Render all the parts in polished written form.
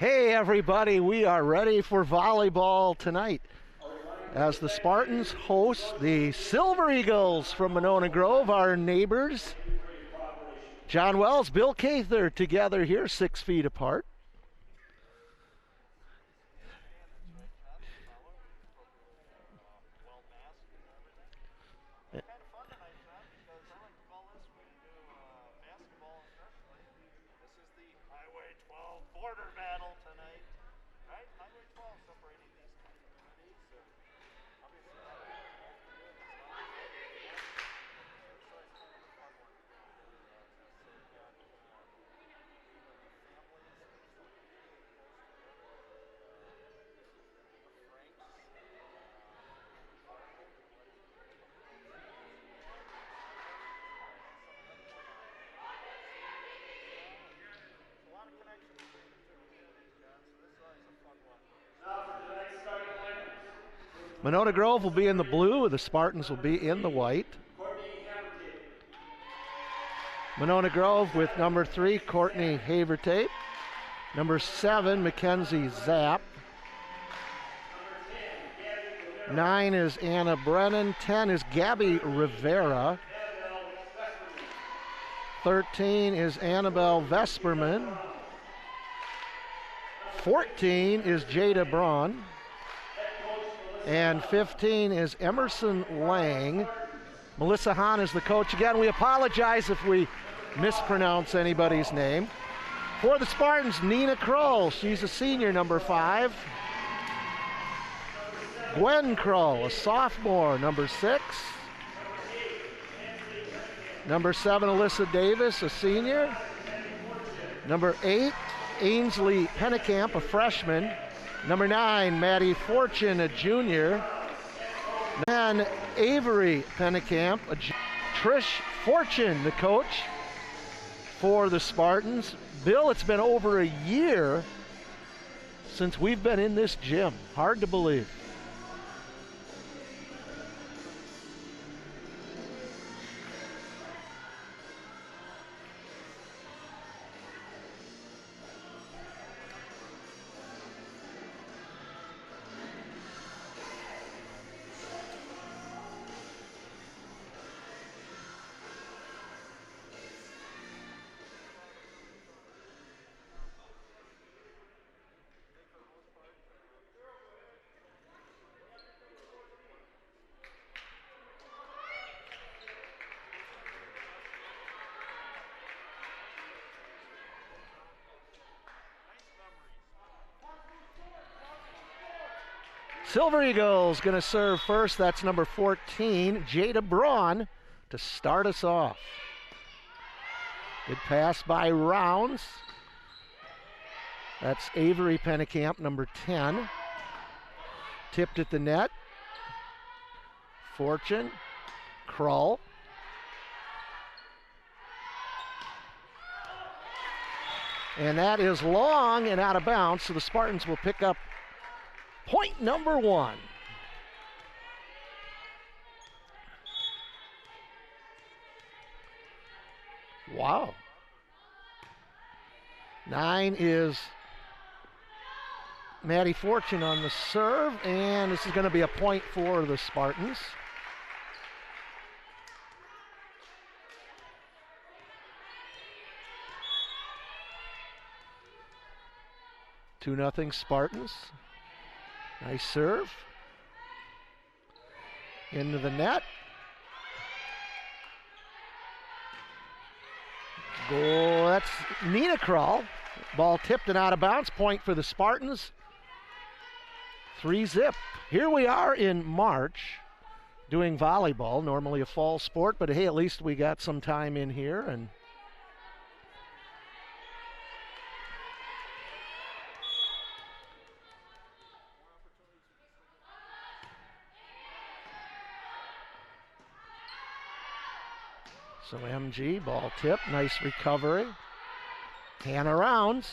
Hey everybody, we are ready for volleyball tonight as the Spartans host the Silver Eagles from Monona Grove, our neighbors. John Wells, Bill Cather together here, 6 feet apart. Monona Grove will be in the blue, the Spartans will be in the white. Monona Grove with number 3, Courtney Havertape. Number 7, Mackenzie Zapp. 9 is Anna Brennan. 10 is Gabby Rivera. 13 is Annabelle Vesperman. 14 is Jada Braun. And 15 is Emerson Lang. Melissa Hahn is the coach. Again, we apologize if we mispronounce anybody's name. For the Spartans, Nina Kroll. She's a senior, number 5. Gwen Kroll, a sophomore, number 6. Number 7, Alyssa Davis, a senior. Number 8, Ainsley Pennekamp, a freshman. Number 9, Maddie Fortune, a junior. 10, Avery Pennekamp, Trish Fortune, the coach for the Spartans. Bill, it's been over a year since we've been in this gym. Hard to believe. Silver Eagles going to serve first. That's number 14, Jada Braun, to start us off. Good pass by Rounds. That's Avery Pennekamp, number 10. Tipped at the net. Fortune, Krull. And that is long and out of bounds, so the Spartans will pick up point number 1. Wow. 9 is Maddie Fortune on the serve, and this is going to be a point for the Spartans. Two nothing Spartans. Nice serve. Into the net. Goal, that's Nina Krull. Ball tipped and out of bounds. Point for the Spartans. 3-zip. Here we are in March doing volleyball, normally a fall sport, but hey, at least we got some time in here. And so MG, ball tip, nice recovery. Hannah Rounds.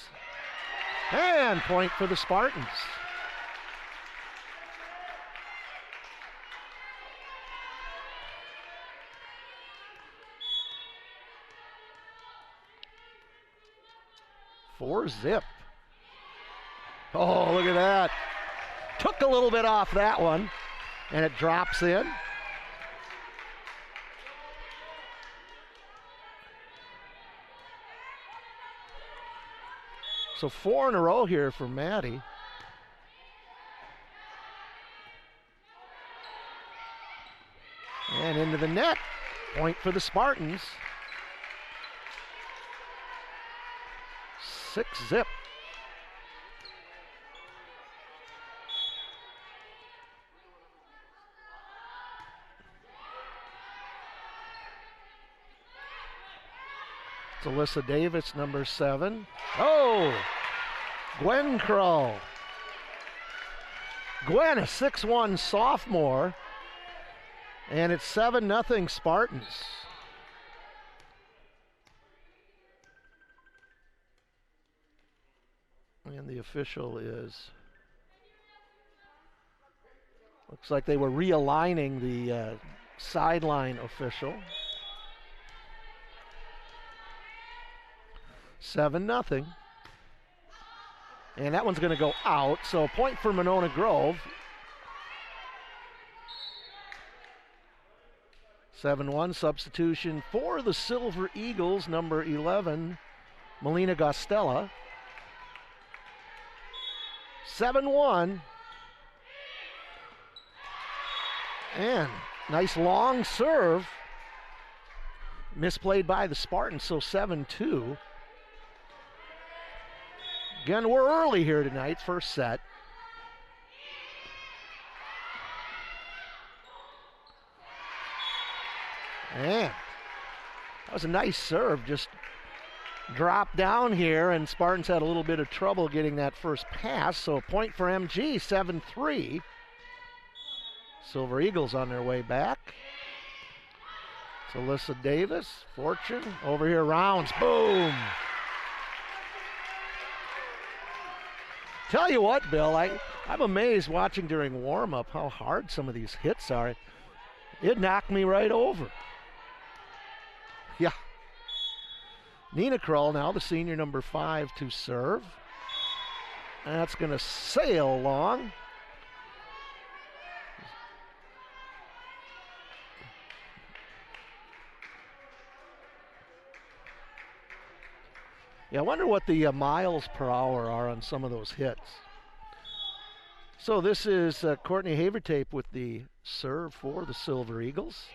And point for the Spartans. Four zip. Oh, look at that. Took a little bit off that one, and it drops in. So 4 in a row here for Maddie. And into the net. Point for the Spartans. 6-zip. It's Alyssa Davis, number 7. Oh! Gwen Kroll. Gwen, a 6'1" sophomore. And it's 7-0 Spartans. And the official is, looks like they were realigning the sideline official. 7-0. And that one's going to go out, so a point for Monona Grove. 7-1 substitution for the Silver Eagles, number 11, Melina Gostella. 7-1. And nice long serve. Misplayed by the Spartans, so 7-2. Again, we're early here tonight, first set. And that was a nice serve, just dropped down here, and Spartans had a little bit of trouble getting that first pass, so a point for MG, 7-3. Silver Eagles on their way back. It's Alyssa Davis, Fortune, over here, Rounds, boom! Tell you what, Bill, I'm amazed watching during warm-up how hard some of these hits are. It knocked me right over. Yeah. Nina Krull now, the senior, number 5, to serve. That's going to sail along. Yeah, I wonder what the miles per hour are on some of those hits. So this is Courtney Havertape with the serve for the Silver Eagles.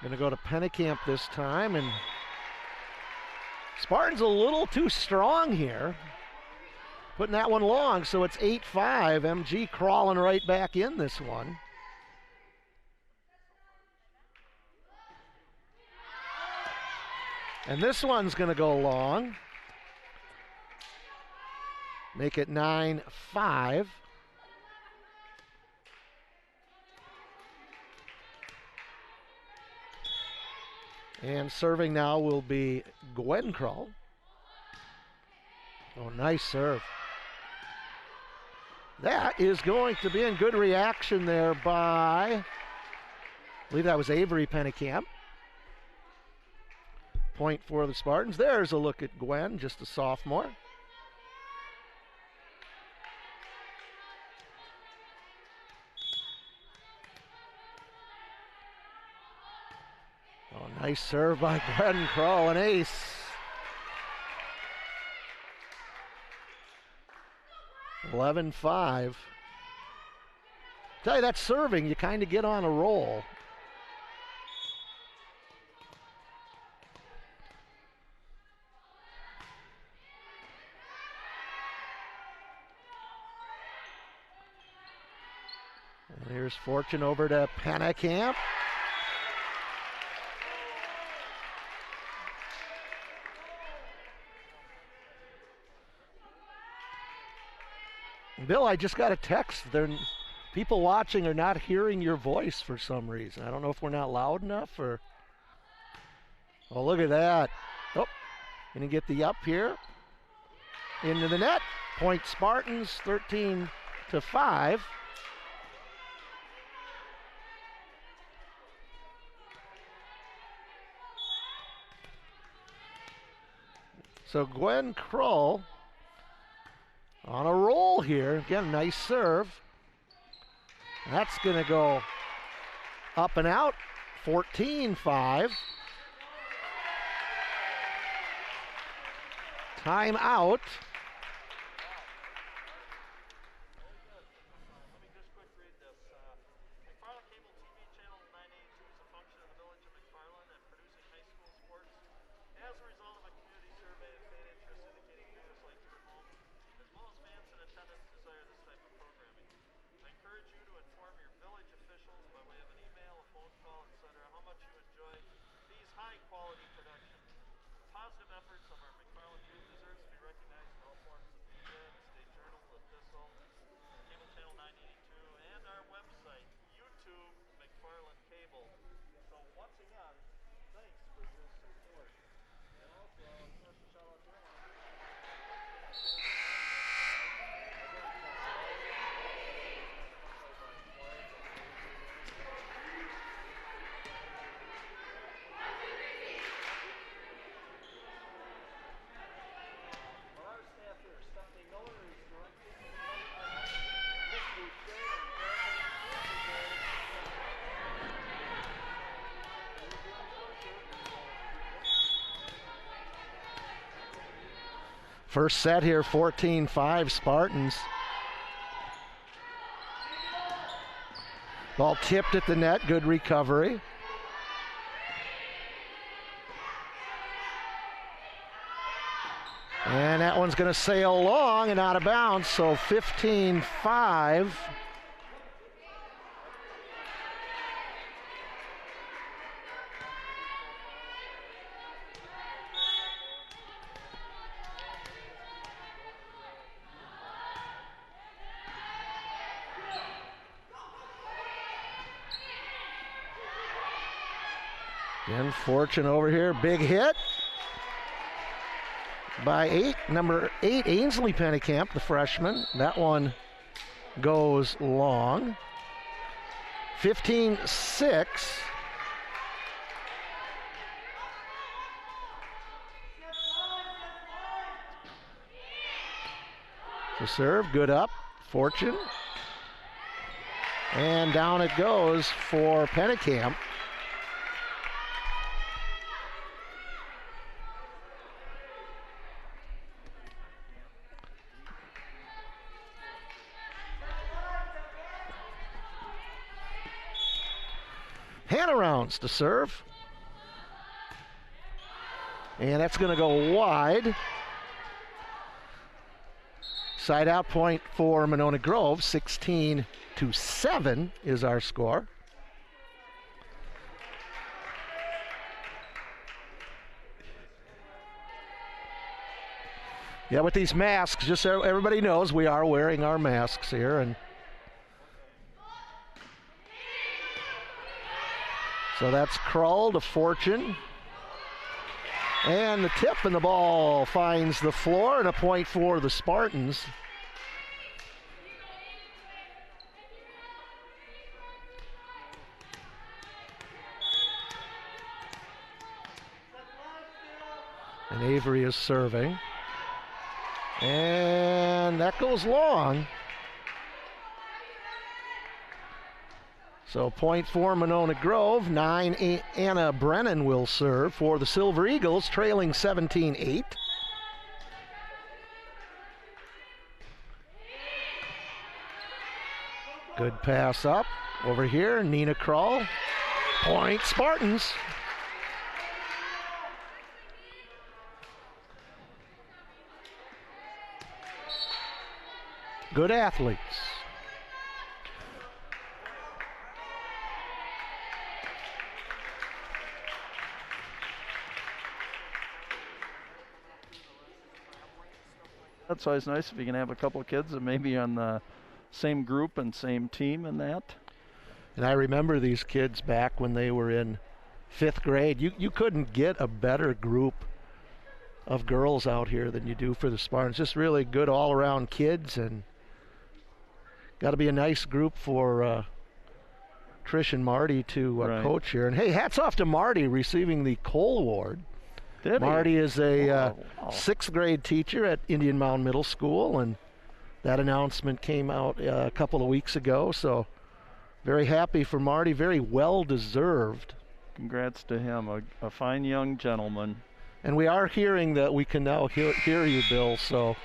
Going to go to Pennekamp this time, and Spartan's a little too strong here. Putting that one long, so it's 8-5. MG crawling right back in this one. And this one's going to go long. Make it 9-5. And serving now will be Gwen Krull. Oh, nice serve. That is going to be in good reaction there by, I believe that was Avery Pennekamp. Point for the Spartans. There's a look at Gwen, just a sophomore. Oh, nice serve by Gwen Krull, an ace. (11-5). Tell you, that serving, you kind of get on a roll. And here's Fortune over to Pennekamp. Bill, I just got a text. People watching are not hearing your voice for some reason. I don't know if we're not loud enough or... Oh, look at that. Oh, gonna get the up here. Into the net. Point Spartans, 13-5. So Gwen Kroll on a roll here. Again, nice serve. That's going to go up and out. 14-5. Timeout. Let me just quick read this. McFarland Cable TV Channel 982 is a function of the Village of McFarland and producing high school sports as a result of a community survey of fan interest indicating viewers like to home, as well as fans in attendance desire this type of programming. I encourage you to inform your village officials by way of an email, a phone call, etc., how much you enjoy these high-quality productions. The positive efforts of our McFarland youth deserves to be recognized in all forms of media, the State Journal, the Thistle, Cable Channel 982, and our website, YouTube McFarland Cable. So once again, thanks for your support. And also, of course, a shout out to our staff here, Stephanie Miller is directing First set here, 14-5 Spartans. Ball tipped at the net, good recovery. And that one's going to sail long and out of bounds, so 15-5. Again, Fortune over here, big hit by number 8, Ainsley Pennekamp, the freshman. That one goes long. 15-6. The serve, good up, Fortune. And down it goes for Pennekamp. Hand-arounds to serve. And that's going to go wide. Side out point for Monona Grove. 16-7 is our score. Yeah, with these masks, just so everybody knows, we are wearing our masks here. And so that's Krull to Fortune. And the tip and the ball finds the floor, and a point for the Spartans. And Avery is serving. And that goes long. So point for Monona Grove. 9, Anna Brennan will serve for the Silver Eagles, trailing 17-8. Good pass up. Over here, Nina Krull. Point Spartans. Good athletes. That's always nice if you can have a couple of kids that may be on the same group and same team and that. And I remember these kids back when they were in 5th grade. You couldn't get a better group of girls out here than you do for the Spartans. Just really good all-around kids, and got to be a nice group for Trish and Marty to coach here. And hey, hats off to Marty receiving the Cole Award. Did he? Marty is a Wow. 6th grade teacher at Indian Mound Middle School, and that announcement came out a couple of weeks ago. So very happy for Marty, very well deserved. Congrats to him, a fine young gentleman. And we are hearing that we can now hear you, Bill, so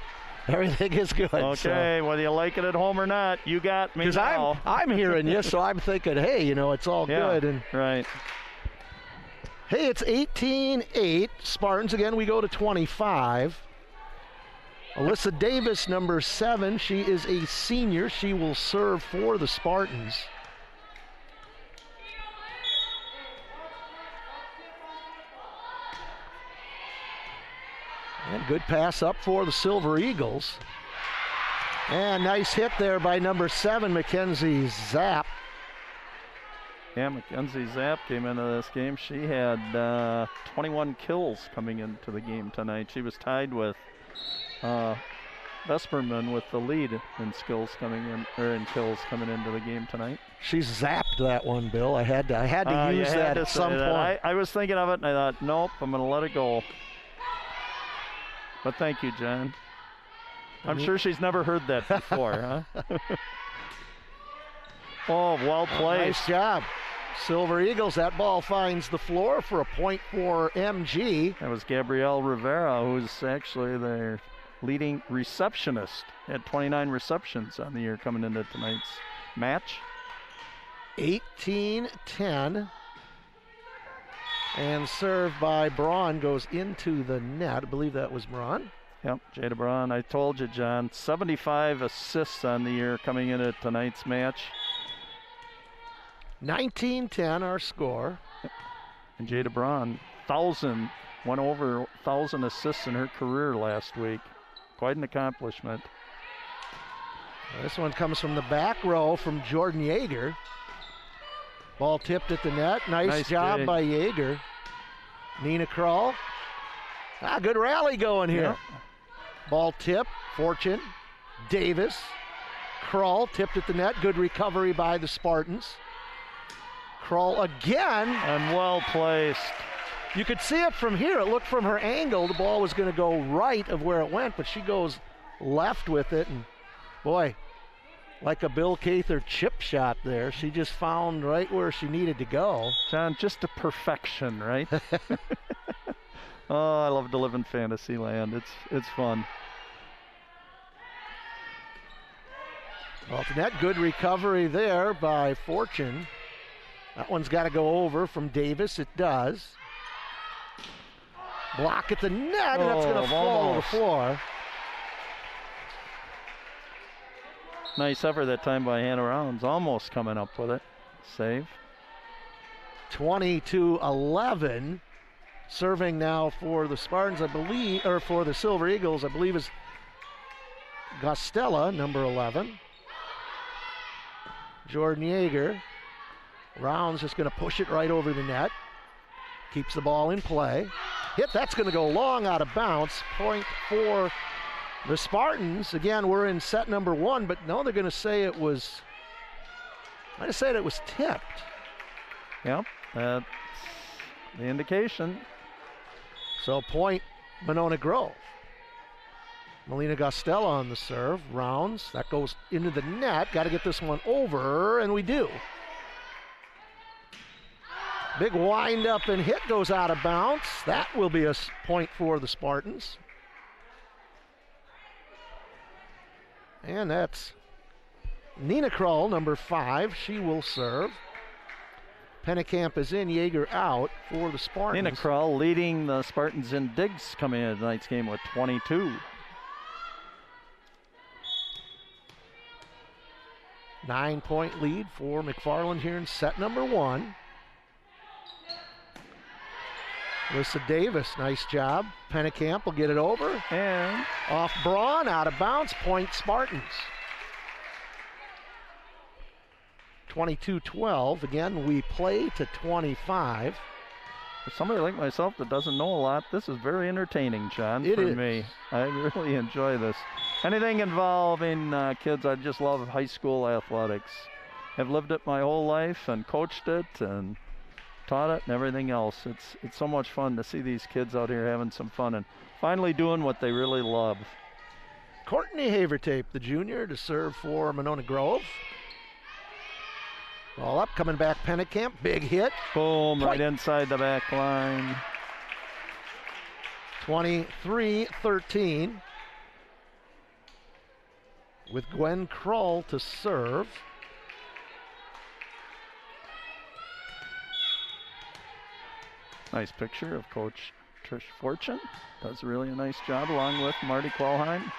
everything is good. Okay, whether you like it at home or not, you got me Because now. I'm hearing you, so I'm thinking, hey, it's all good. And right. hey, it's 18-8. Spartans, again, we go to 25. Alyssa Davis, number 7. She is a senior. She will serve for the Spartans. And good pass up for the Silver Eagles. And nice hit there by number 7, Mackenzie Zapp. Yeah, Mackenzie Zapp came into this game. She had 21 kills coming into the game tonight. She was tied with Vesperman with the lead in kills coming into the game tonight. She zapped that one, Bill. I had to use that at some point. I was thinking of it, and I thought, nope, I'm going to let it go. But thank you, John. I'm sure she's never heard that before, huh? Oh, well played. Nice job. Silver Eagles, that ball finds the floor for a point for MG. That was Gabrielle Rivera, who's actually their leading receptionist. Had 29 receptions on the year coming into tonight's match. 18-10. And served by Braun goes into the net. I believe that was Braun. Yep, Jada Braun. I told you, John, 75 assists on the year coming into tonight's match. 19-10 our score. And Jada Braun, went over 1,000 assists in her career last week. Quite an accomplishment. This one comes from the back row from Jordan Yeager. Ball tipped at the net. Nice job dig by Yeager. Nina Kroll. Good rally going here. Yep. Ball tip. Fortune. Davis. Kroll tipped at the net. Good recovery by the Spartans. Kroll again. And well placed. You could see it from here. It looked from her angle. The ball was going to go right of where it went, but she goes left with it. And boy, like a Bill Cather chip shot there. She just found right where she needed to go. John, just a perfection, right? Oh, I love to live in fantasy land. It's fun. Well, net, good recovery there by Fortune. That one's got to go over from Davis. It does. Block at the net, and that's going to fall to the floor. Nice effort that time by Hannah Rounds. Almost coming up with it. Save. 20-11. Serving now for the Spartans, I believe, or for the Silver Eagles, I believe is Gostella, number 11. Jordan Yeager. Rounds just going to push it right over the net. Keeps the ball in play. Hit, that's going to go long out of bounds. Point for the Spartans. Again, we're in set number 1, but no, they're going to say it was, I just said it was tipped. Yep, that's the indication. So point Monona Grove. Melina Gostella on the serve. Rounds, that goes into the net. Got to get this one over, and we do. Big wind up and hit goes out of bounds. That will be a point for the Spartans. And that's Nina Kroll, number 5. She will serve. Pennekamp is in, Yeager out for the Spartans. Nina Kroll leading the Spartans in digs coming into tonight's game with 22. 9-point lead for McFarland here in set number 1. Alyssa Davis, nice job. Pennekamp will get it over. And Off Braun, out of bounds, point Spartans. 22-12. Again, we play to 25. for somebody like myself that doesn't know a lot, this is very entertaining, John, It for is. me. I really enjoy this. Anything involving kids, I just love high school athletics. I've lived it my whole life and coached it and taught it and everything else. It's so much fun to see these kids out here having some fun and finally doing what they really love. Courtney Havertape, the junior, to serve for Monona Grove. Ball up, coming back Pennekamp, big hit. Boom, Point. right inside the back line. 23-13. With Gwen Kroll to serve. Nice picture of Coach Trish Fortune. Does really a nice job along with Marty Qualheim.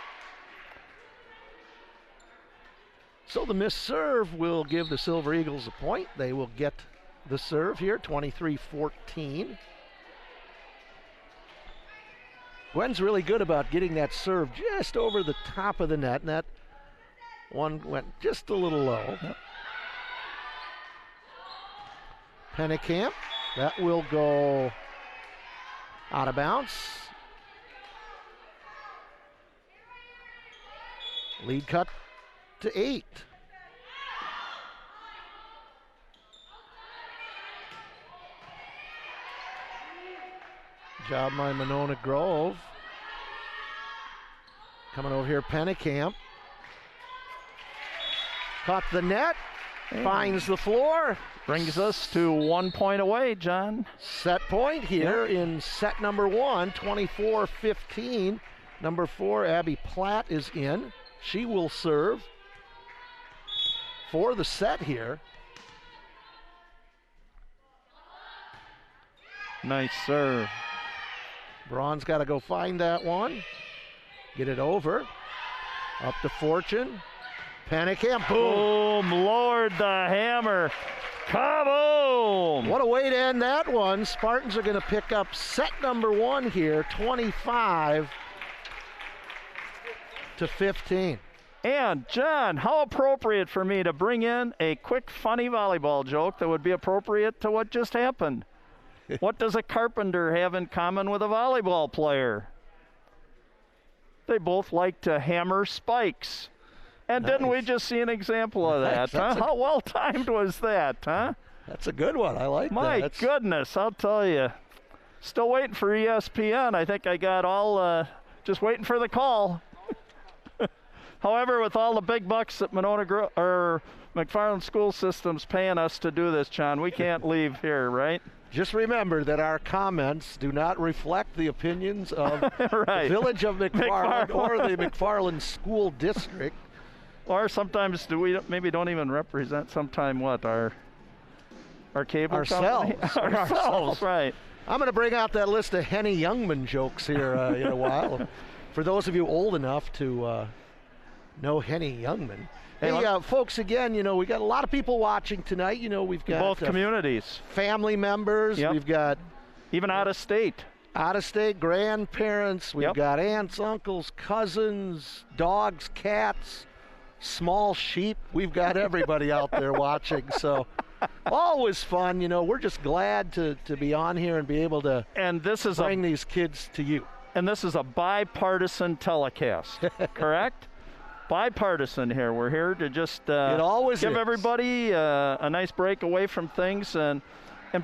So the missed serve will give the Silver Eagles a point. They will get the serve here, 23-14. Gwen's really good about getting that serve just over the top of the net, and that one went just a little low. Yep. Pennekamp, that will go out of bounds. Lead cut to 8. Job by Monona Grove. Coming over here, Pennekamp. Caught the net, finds the floor. Brings us to 1 point away, John. Set point here in set number 1, 24-15. Number 4, Abby Platt is in. She will serve for the set here. Nice serve. Braun's got to go find that one. Get it over. Up to Fortune. Pennekamp, boom. Boom, lowered the hammer. Kaboom! What a way to end that one. Spartans are going to pick up set number 1 here, 25-15. And John, how appropriate for me to bring in a quick, funny volleyball joke that would be appropriate to what just happened. What does a carpenter have in common with a volleyball player? They both like to hammer spikes. And Nice. didn't we just see an example of that, Nice. huh? How well-timed was that, huh? That's a good one. I like My that. goodness, I'll tell you. Still waiting for ESPN. I think I got all, just waiting for the call. However, with all the big bucks that McFarland School System's paying us to do this, John, we can't leave here, right? Just remember that our comments do not reflect the opinions of Right. the Village of McFarland McFarland. or the McFarland School District. Or sometimes maybe don't even represent sometime what, our cable Ourselves. company? Ourselves, right. I'm going to bring out that list of Henny Youngman jokes here in a while. For those of you old enough to know Henny Youngman. Hey, folks, again, we got a lot of people watching tonight. We've got Both communities. family members. Yep. We've got Even out of state. out-of-state grandparents. We've Yep. got aunts, uncles, cousins, dogs, cats, small sheep. We've got everybody out there watching. So always fun. We're just glad to be on here and be able to And this is bring these kids to you. this is a bipartisan telecast, correct? Bipartisan here. We're here to just It always give is. everybody a nice break away from things and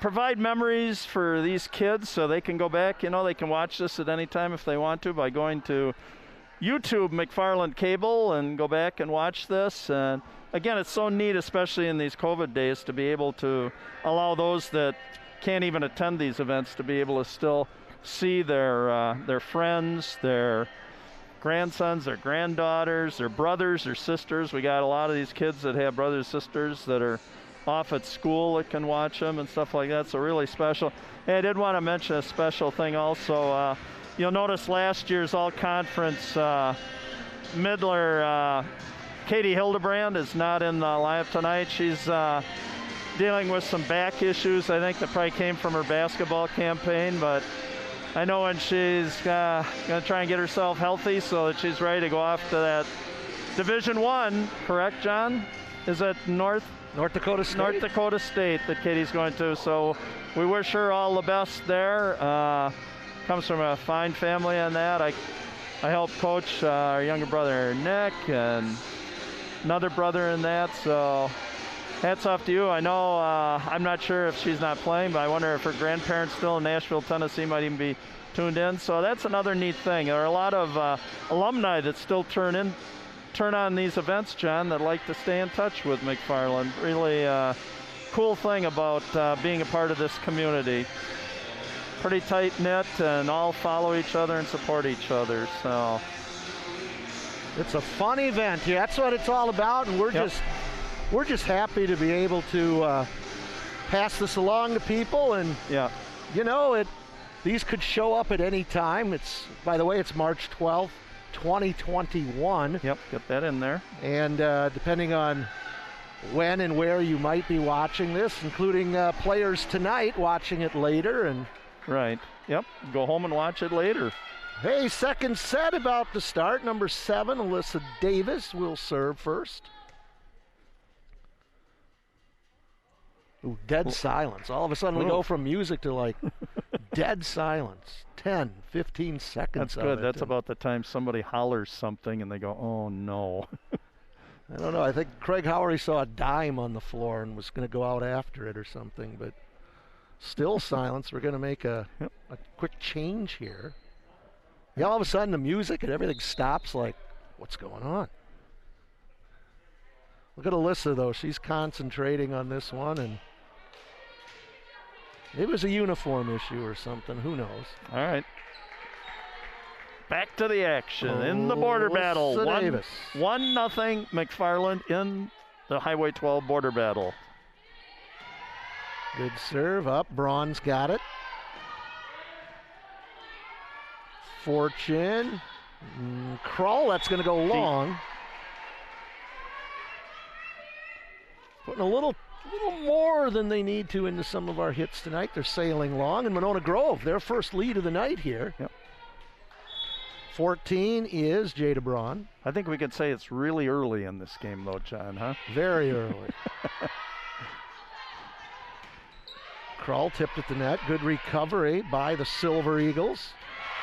provide memories for these kids so they can go back. They can watch this at any time if they want to by going to YouTube McFarland Cable and go back and watch this. And again, it's so neat, especially in these COVID days, to be able to allow those that can't even attend these events to be able to still see their friends, their grandsons, their granddaughters, their brothers, their sisters. We got a lot of these kids that have brothers and sisters that are off at school that can watch them and stuff like that. So really special. And I did want to mention a special thing also. You'll notice last year's all-conference Midler, Katie Hildebrand is not in the lineup tonight. She's dealing with some back issues. I think that probably came from her basketball campaign, but I know when she's going to try and get herself healthy so that she's ready to go off to that Division I, correct, John? Is it North Dakota State. North Dakota State that Katie's going to. So we wish her all the best there. Comes from a fine family on that. I helped coach our younger brother Nick and another brother in that. So Hats off to you. I know I'm not sure if she's not playing, but I wonder if her grandparents still in Nashville, Tennessee might even be tuned in. So that's another neat thing. There are a lot of alumni that still turn on these events, John, that like to stay in touch with McFarland. Really cool thing about being a part of this community. Pretty tight-knit and all follow each other and support each other. So it's a fun event here. That's what it's all about, and we're just happy to be able to pass this along to people. And you know, these could show up at any time. By the way, it's March 12th, 2021. Yep, get that in there. And depending on when and where you might be watching this, including players tonight watching it later. And right. Yep. Go home and watch it later. Hey, second set about to start. Number 7, Alyssa Davis will serve first. Ooh, dead silence. All of a sudden we go from music to like dead silence. 10, 15 seconds. That's good. That's about the time somebody hollers something and they go, oh no. I don't know. I think Craig Howery saw a dime on the floor and was going to go out after it or something, but still silence. We're going to make a quick change here. Yeah, all of a sudden the music and everything stops, like, what's going on? Look at Alyssa, though. She's concentrating on this one, and it was a uniform issue or something. Who knows? All right. Back to the action in the border battle. 1-0 McFarland in the Highway 12 border battle. Good serve up. Braun's got it. Fortune. Kroll, that's going to go long. Putting a little more than they need to into some of our hits tonight. They're sailing long. And Monona Grove, their first lead of the night here. Yep. 14 is Jada Braun. I think we could say it's really early in this game, though, John, huh? Very early. Kroll tipped at the net. Good recovery by the Silver Eagles.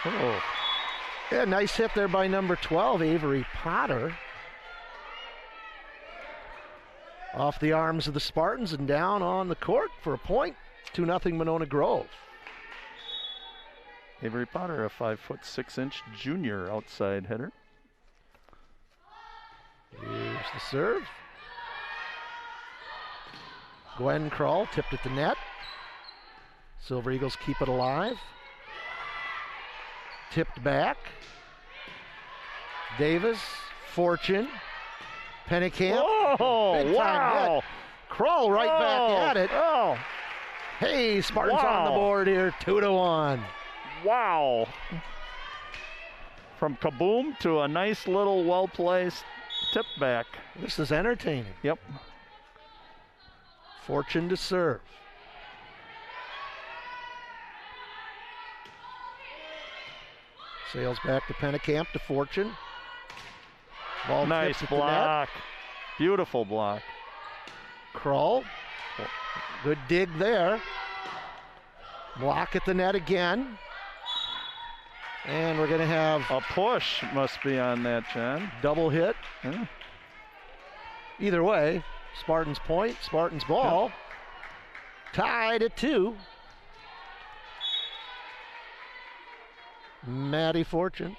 Oh. Yeah, nice hit there by number 12, Avery Potter. Off the arms of the Spartans and down on the court for a point. 2-0 Monona Grove. Avery Potter, a 5'6" junior outside hitter. Here's the serve. Gwen Kroll tipped at the net. Silver Eagles keep it alive. Tipped back. Davis, Fortune, Pennicamp. Oh, wow. Kroll right back at it. Oh. Hey, Spartans on the board here, 2-1. Wow. From kaboom to a nice little well-placed tip back. This is entertaining. Yep. Fortune to serve. Sails back to Pennicamp to Fortune. Ball nice tipped block. Beautiful block. Kroll. Good dig there. Block at the net again. And we're going to have a push must be on that, John. Double hit. Yeah. Either way, Spartans point, Spartans ball. Yeah. Tied at 2. Maddie Fortune.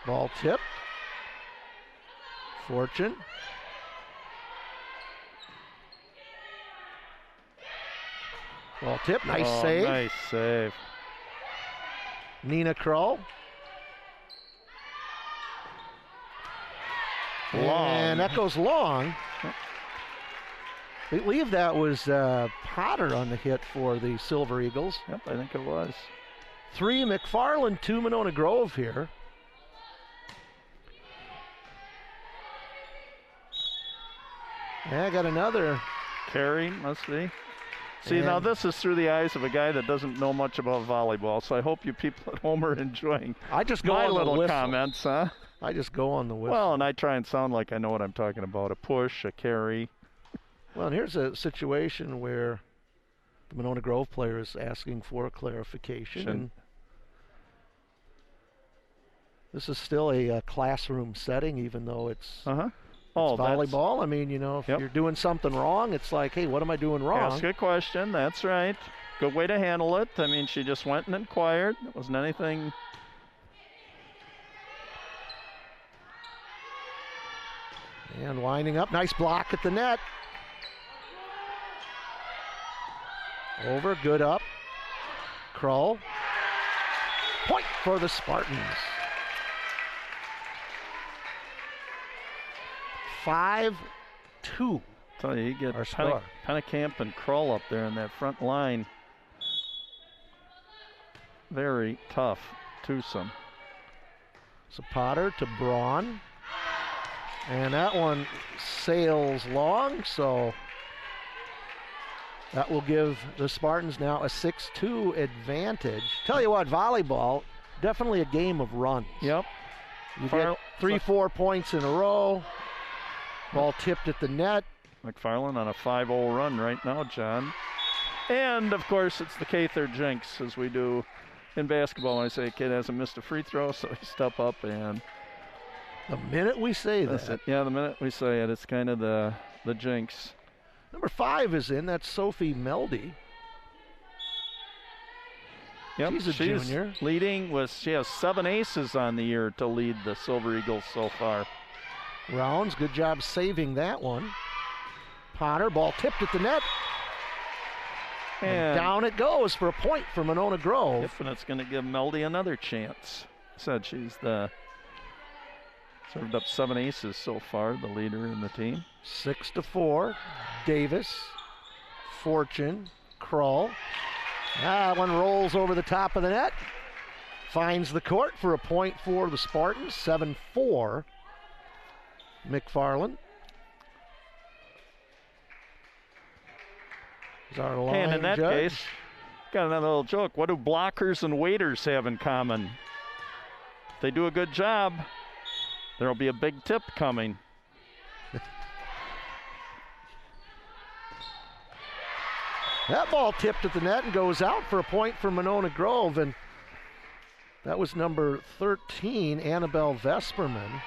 Ball tipped. Fortune. Ball tip, nice save. Nice save. Nina Kroll. Long. And that goes long. I believe that was Potter on the hit for the Silver Eagles. Yep, I think it was. 3 McFarland, 2 Monona Grove here. Yeah, I got another. Carry, must be. See, now this is through the eyes of a guy that doesn't know much about volleyball, so I hope you people at home are enjoying I just go my on little the whistle. comments, huh? I just go on the whistle. Well, and I try and sound like I know what I'm talking about. A push, a carry. Well, and here's a situation where the Monona Grove player is asking for a clarification. And This is still a classroom setting, even though it's Oh, it's volleyball. I mean, you know, if Yep. you're doing something wrong, it's like, hey, what am I doing wrong? Ask a question. That's right. Good way to handle it. I mean, she just went and inquired. It wasn't anything. And winding up, nice block at the net. Over, good up. Krull. Point for the Spartans. 5-2. Tell you get Our score. Pennekamp and Krull up there in that front line. Very tough twosome. So Potter to Braun. And that one sails long, so that will give the Spartans now a 6-2 advantage. Tell you what, volleyball, definitely a game of runs. Yep. You get 3-4 points in a row. Ball tipped at the net. McFarland on a 5-0 run right now, John. And, of course, it's the K-third jinx, as we do in basketball. When I say a kid hasn't missed a free throw, so he step up and... The minute we say That's that. it. Yeah, the minute we say it, it's kind of the jinx. Number 5 is in. That's Sophie Meldy. Yep, She's a junior. Leading with, she has 7 aces on the year to lead the Silver Eagles so far. Rounds, good job saving that one. Potter, ball tipped at the net. And down it goes for a point for Monona Grove. Yep, and it's going to give Meldy another chance. Said she's served up 7 aces so far, the leader in the team. 6-4. Davis, Fortune, Krull. That one rolls over the top of the net. Finds the court for a point for the Spartans. 7-4. McFarland. Is our line And in that judge. case, got another little joke. What do blockers and waiters have in common? If they do a good job, there'll be a big tip coming. That ball tipped at the net and goes out for a point for Monona Grove. And that was number 13, Annabelle Vesperman.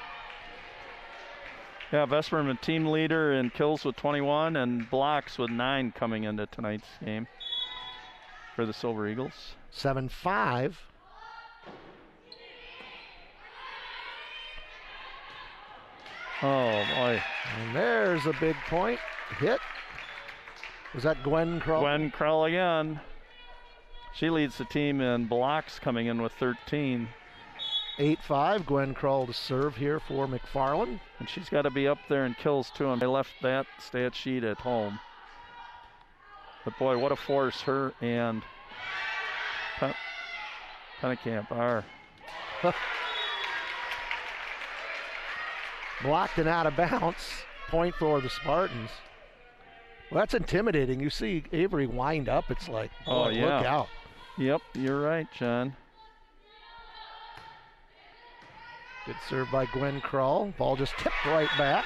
Yeah, Vesperman team leader in kills with 21 and blocks with 9 coming into tonight's game for the Silver Eagles. 7-5. Oh, boy. And there's a big point. Hit. Was that Gwen Krull? Gwen Krull again. She leads the team in blocks, coming in with 13. 8-5. Gwen Krull to serve here for McFarland. And she's got to be up there in kills, too. And they left that stat sheet at home. But, boy, what a force her and Pennekamp are. Blocked and out of bounds. Point for the Spartans. Well, that's intimidating. You see Avery wind up. It's like, oh, yeah. Look out. Yep, you're right, John. Good serve by Gwen Krull. Ball just tipped right back.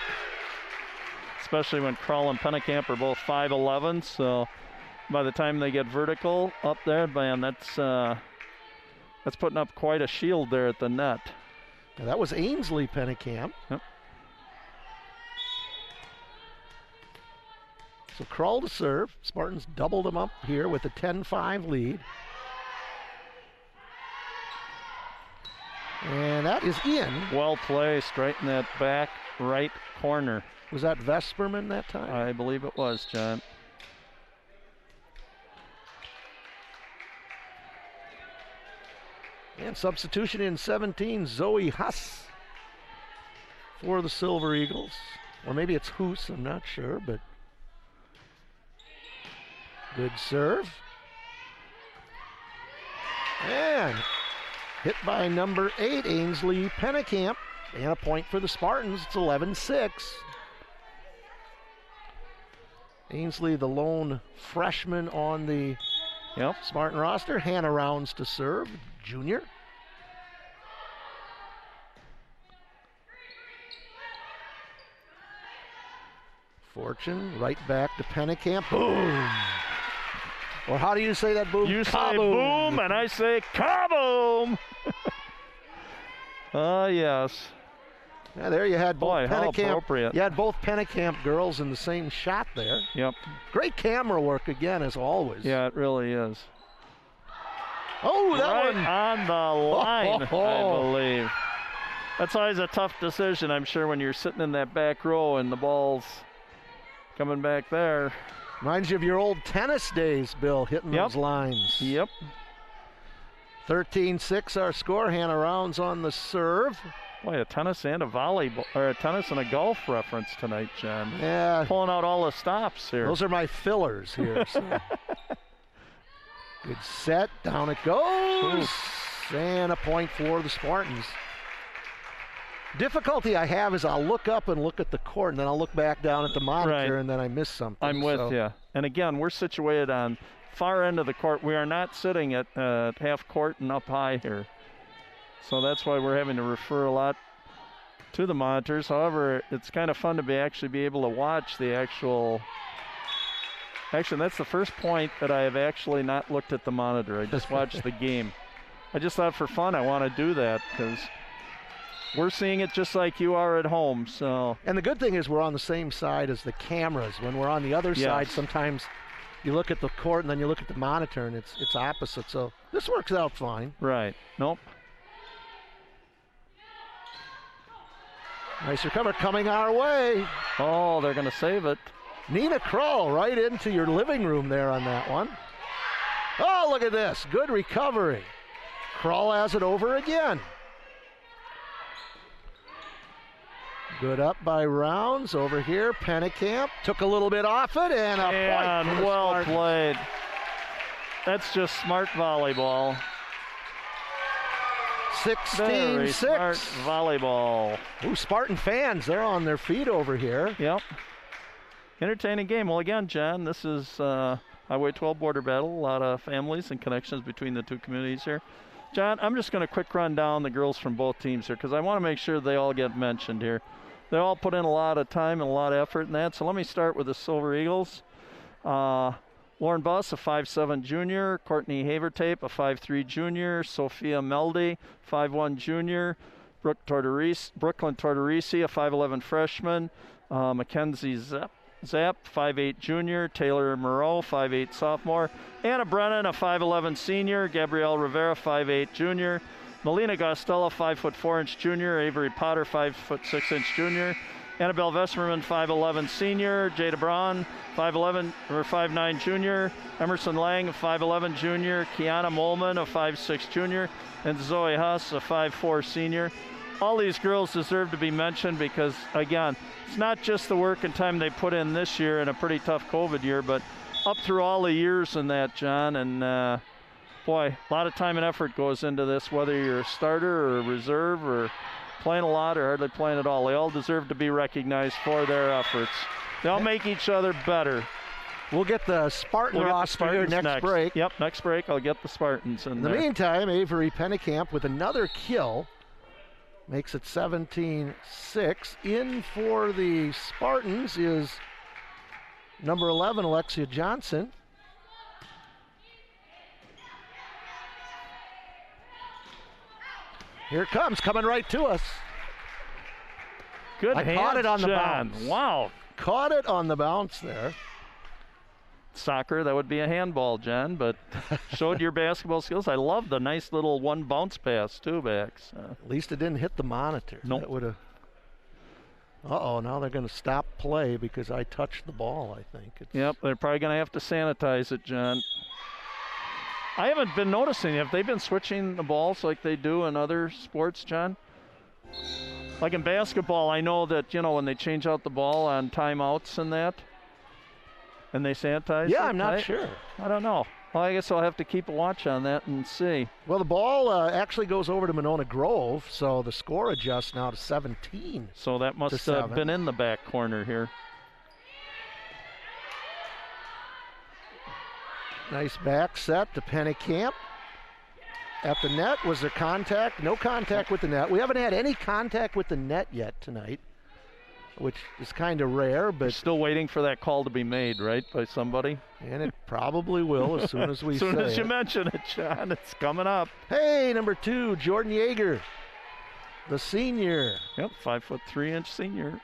Especially when Krull and Pennekamp are both 5'11", so by the time they get vertical up there, man, that's putting up quite a shield there at the net. Now, that was Ainsley Pennekamp. Yep. So Krull to serve. Spartans doubled them up here with a 10-5 lead. And that is in. Well placed, right in that back right corner. Was that Vesperman that time? I believe it was, John. And substitution in 17, Zoe Huss for the Silver Eagles. Or maybe it's Hoos, I'm not sure, but good serve. And hit by number 8, Ainsley Pennekamp. And a point for the Spartans. It's 11-6. Ainsley, the lone freshman on the Spartan roster. Hannah Rounds to serve, junior. Fortune, right back to Pennekamp. Boom! Or how do you say that, boom? You Kaboom. say boom, and I say kaboom! Oh, yes. Yeah, there you had both Boy, how Pennicamp. appropriate. You had both Pennicamp girls in the same shot there. Yep. Great camera work again, as always. Yeah, it really is. Oh, that right one. on the line, Oh. I believe. That's always a tough decision, I'm sure, when you're sitting in that back row and the ball's coming back there. Reminds you of your old tennis days, Bill, hitting those lines. Yep. 13-6 our score. Hannah Rounds on the serve. Boy, a tennis and a volleyball, or a tennis and a golf reference tonight, John. Yeah. Pulling out all the stops here. Those are my fillers here. So. Good set. Down it goes. Ooh. And a point for the Spartans. Difficulty I have is I'll look up and look at the court, and then I'll look back down at the monitor, Right. and then I miss something. I'm with you. And again, we're situated on far end of the court. We are not sitting at half court and up high here. So that's why we're having to refer a lot to the monitors. However, it's kind of fun to actually be able to watch the actual. Actually, that's the first point that I have actually not looked at the monitor. I just watched the game. I just thought for fun I want to do that because we're seeing it just like you are at home. So. And the good thing is we're on the same side as the cameras. When we're on the other side, sometimes you look at the court and then you look at the monitor and it's opposite. So this works out fine. Right. Nope. Nice recovery coming our way. Oh, they're going to save it. Nina Kroll right into your living room there on that one. Oh, look at this. Good recovery. Kroll has it over again. Good up by Rounds over here. Pennicamp took a little bit off it and a point. And well played. That's just smart volleyball. 16-6. Smart volleyball. Ooh, Spartan fans, they're on their feet over here. Yep. Entertaining game. Well, again, John, this is Highway 12 border battle. A lot of families and connections between the two communities here. John, I'm just going to quick run down the girls from both teams here because I want to make sure they all get mentioned here. They all put in a lot of time and a lot of effort in that. So let me start with the Silver Eagles. Lauren Buss, a 5'7 junior. Courtney Havertape, a 5'3 junior. Sophia Meldy, 5'1 junior. Brooklyn Tortorisi, a 5'11 freshman. Mackenzie Zapp, 5'8 junior. Taylor Moreau, 5'8 sophomore. Anna Brennan, a 5'11 senior. Gabrielle Rivera, 5'8 junior. Melina Gostella, 5'4" junior. Avery Potter, 5'6" junior. Annabelle Vesperman, 5'11 senior. Jada Braun, 5'9 junior. Emerson Lang, a 5'11 junior. Kiana Molman, a 5'6 junior. And Zoe Huss, a 5'4 senior. All these girls deserve to be mentioned because, again, it's not just the work and time they put in this year in a pretty tough COVID year, but up through all the years in that, John. And, boy, a lot of time and effort goes into this, whether you're a starter or a reserve or playing a lot or hardly playing at all. They all deserve to be recognized for their efforts. They all make each other better. We'll get the Spartan roster here next break. Yep, next break I'll get the Spartans in the meantime, Avery Pennicamp with another kill makes it 17-6. In for the Spartans is number 11, Alexia Johnson. Here it comes, coming right to us. Good I hands, caught it on the John. bounce. Wow. Caught it on the bounce there. Soccer, that would be a handball, John, but showed your basketball skills. I love the nice little one bounce pass, too, Bax. At least it didn't hit the monitor. Nope. That would have. Uh-oh, now they're going to stop play because I touched the ball, I think. Yep, they're probably going to have to sanitize it, John. I haven't been noticing. Have they been switching the balls like they do in other sports, John? Like in basketball, I know that, when they change out the ball on timeouts and that, and they sanitize Yeah, it, I'm not sure. I don't know. Well, I guess I'll have to keep a watch on that and see. Well, the ball actually goes over to Monona Grove, so the score adjusts now to 17. So that must have been in the back corner here. Nice back set to Pennicamp. At the net, was there contact? No contact with the net. We haven't had any contact with the net yet tonight, which is kind of rare, but... You're still waiting for that call to be made, right, by somebody? And it probably will as soon as we say it. As soon as you mention it, John, it's coming up. Hey, number 2, Jordan Yeager. the senior. Yep, 5'3" senior.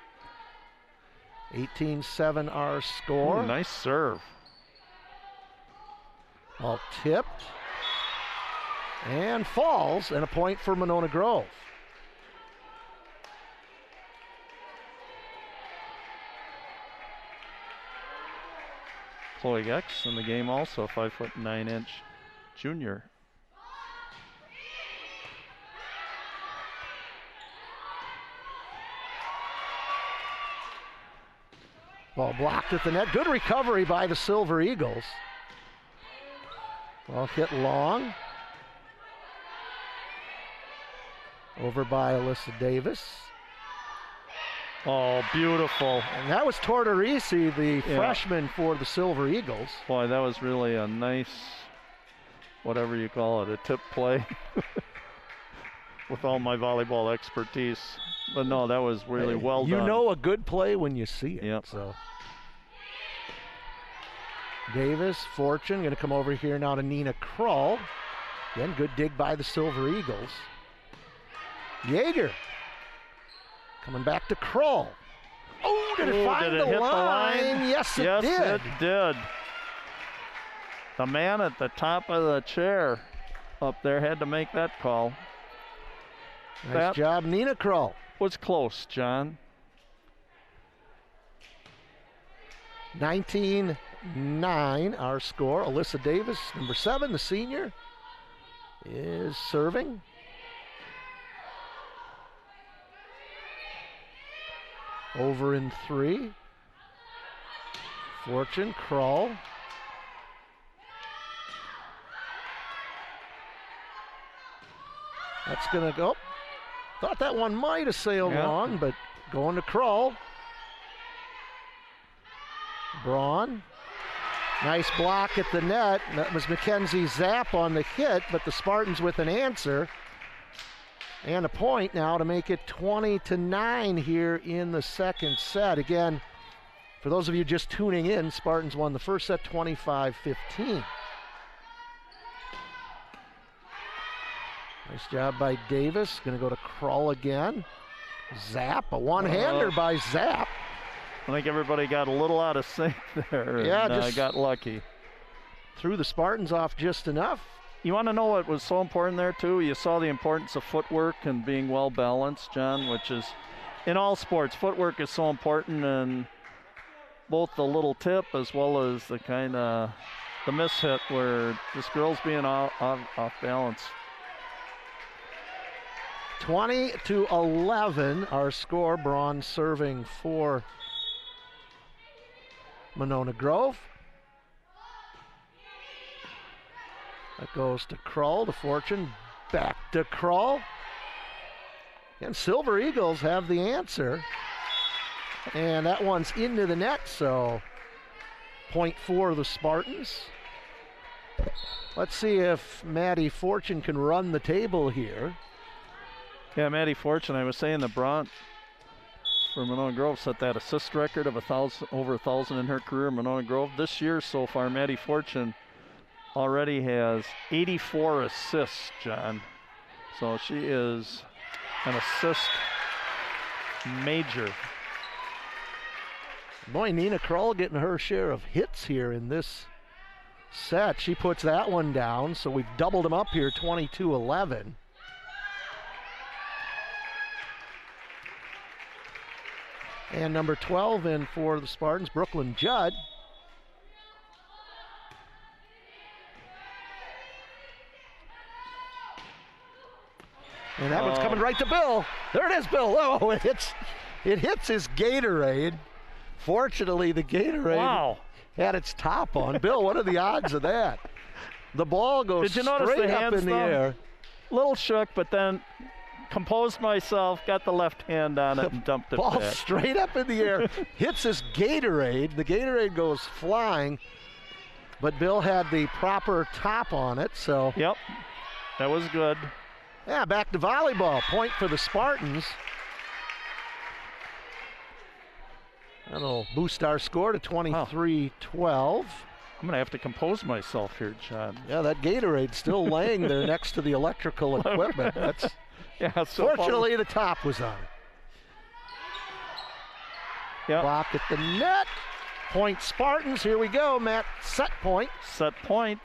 18-7 our score. Ooh, nice serve. All tipped. And falls, and a point for Monona Grove. Chloe Gex in the game also, 5'9" junior. Ball blocked at the net. Good recovery by the Silver Eagles. Ball hit long. Over by Alyssa Davis. Oh, beautiful. And that was Tortorisi, the freshman for the Silver Eagles. Boy, that was really a nice, whatever you call it, a tip play. With all my volleyball expertise. But no, that was really well done. You know a good play when you see it. Yep. So Davis, Fortune, going to come over here now to Nina Krull. Again, good dig by the Silver Eagles. Yeager coming back to Krull. Oh, did it find the line? Yes, it did. Yes, it did. The man at the top of the chair up there had to make that call. Nice job, Nina Krull. Was close, John. 19-9 our score. Alyssa Davis, number 7, the senior, is serving. Over in 3. Fortune, Krull. That's going to go. Thought that one might have sailed long, but going to Krull. Braun. Nice block at the net. That was Mackenzie Zapp on the hit, but the Spartans with an answer. And a point now to make it 20-9 here in the second set. Again, for those of you just tuning in, Spartans won the first set 25-15. Nice job by Davis. Going to go to Krull again. Zapp, a one-hander by Zapp. I think everybody got a little out of sync there. Yeah, and, just got lucky. Threw the Spartans off just enough. You want to know what was so important there, too? You saw the importance of footwork and being well-balanced, John, which is, in all sports, footwork is so important, and both the little tip as well as the kind of the miss hit where this girl's being off balance. 20-11 our score. Braun serving for Monona Grove. That goes to Krull, to Fortune, back to Krull. And Silver Eagles have the answer. And that one's into the net, so point for the Spartans. Let's see if Maddie Fortune can run the table here. Yeah, Maddie Fortune, I was saying that Braun for Monona Grove set that assist record of over 1,000 in her career in Monona Grove. This year so far, Maddie Fortune already has 84 assists, John. So she is an assist major. Boy, Nina Krull getting her share of hits here in this set. She puts that one down, so we've doubled them up here, 22-11. And number 12 in for the Spartans, Brooklyn Judd. And that one's coming right to Bill. There it is, Bill. Oh, it hits his Gatorade. Fortunately, the Gatorade had its top on. Bill, what are the odds of that? The ball goes straight up in the air. Little shook, but then composed myself, got the left hand on it and dumped it Ball back. Straight up in the air, hits his Gatorade. The Gatorade goes flying, but Bill had the proper top on it, so. Yep, that was good. Yeah, back to volleyball. Point for the Spartans. That'll boost our score to 23-12. I'm going to have to compose myself here, John. Yeah, that Gatorade's still laying there next to the electrical equipment. Yeah, so Fortunately, the top was on. Yep. Block at the net. Point Spartans. Here we go, Matt. Set point. Set point.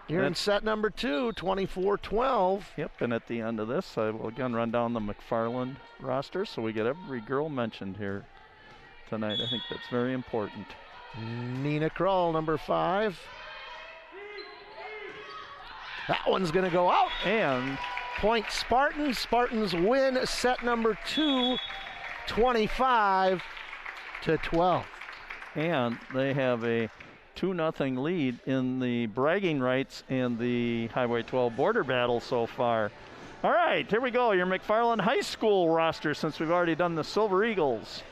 Here in set number 2, 24-12. Yep, and at the end of this, I will again run down the McFarland roster so we get every girl mentioned here tonight. I think that's very important. Nina Krull, number 5. That one's going to go out. And Point Spartans. Spartans win set number 2, 25-12. And they have a 2-0 lead in the bragging rights and the Highway 12 border battle so far. All right, here we go. Your McFarland High School roster, since we've already done the Silver Eagles.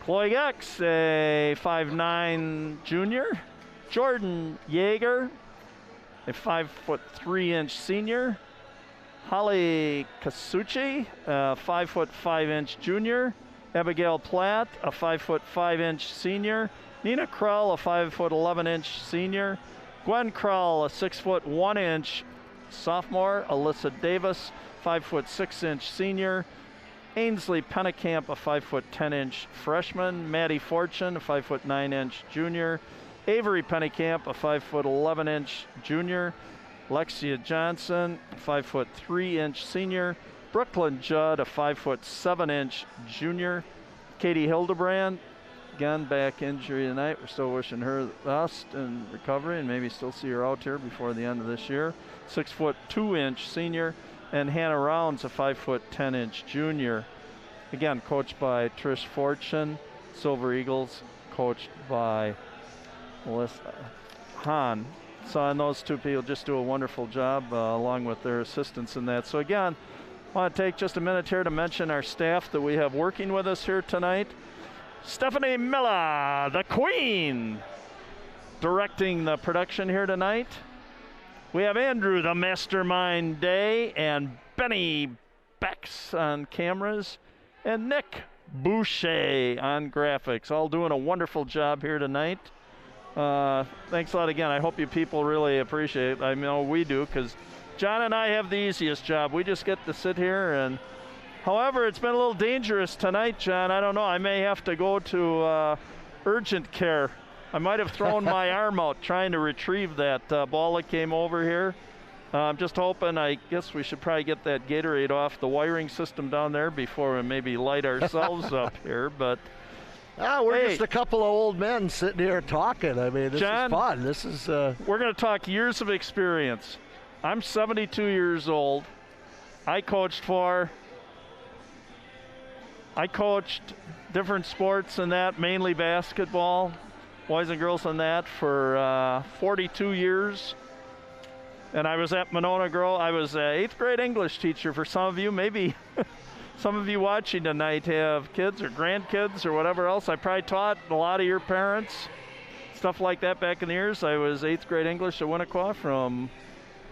Chloe Gex, a 5'9" junior. Jordan Yeager, a 5'3" senior. Holly Kasuchi, a 5'5" junior. Abigail Platt, a 5'5" senior. Nina Krull, a 5'11" senior. Gwen Krull, a 6'1" sophomore. Alyssa Davis, 5'6" senior. Ainsley Pennekamp, a 5'10" freshman. Maddie Fortune, a 5'9" junior. Avery Pennekamp, a 5'11" junior. Lexia Johnson, a 5'3" senior. Brooklyn Judd, a 5'7" junior. Katie Hildebrand, again, back injury tonight. We're still wishing her the best in recovery and maybe still see her out here before the end of this year. 6'2" senior. And Hannah Rounds, a 5'10" junior. Again, coached by Trish Fortune. Silver Eagles, coached by Melissa Hahn. So, and those two people just do a wonderful job along with their assistants in that. So again, I want to take just a minute here to mention our staff that we have working with us here tonight. Stephanie Miller, the Queen, directing the production here tonight. We have Andrew, the Mastermind Day, and Benny Bex on cameras, and Nick Boucher on graphics, all doing a wonderful job here tonight. Thanks a lot again. I hope you people really appreciate it. I know we do, because John and I have the easiest job. We just get to sit here and, however, it's been a little dangerous tonight, John. I don't know. I may have to go to urgent care. I might have thrown my arm out trying to retrieve that ball that came over here. I'm just hoping, I guess we should probably get that Gatorade off the wiring system down there before we maybe light ourselves up here. But we're just a couple of old men sitting here talking. I mean, this John, is fun. This is. We're going to talk years of experience. I'm 72 years old. I coached different sports and that, mainly basketball, boys and girls and that, for 42 years. And I was at Monona Girl. I was an 8th grade English teacher. For some of you, maybe some of you watching tonight have kids or grandkids or whatever else. I probably taught a lot of your parents, stuff like that back in the years. I was 8th grade English at Winnequa from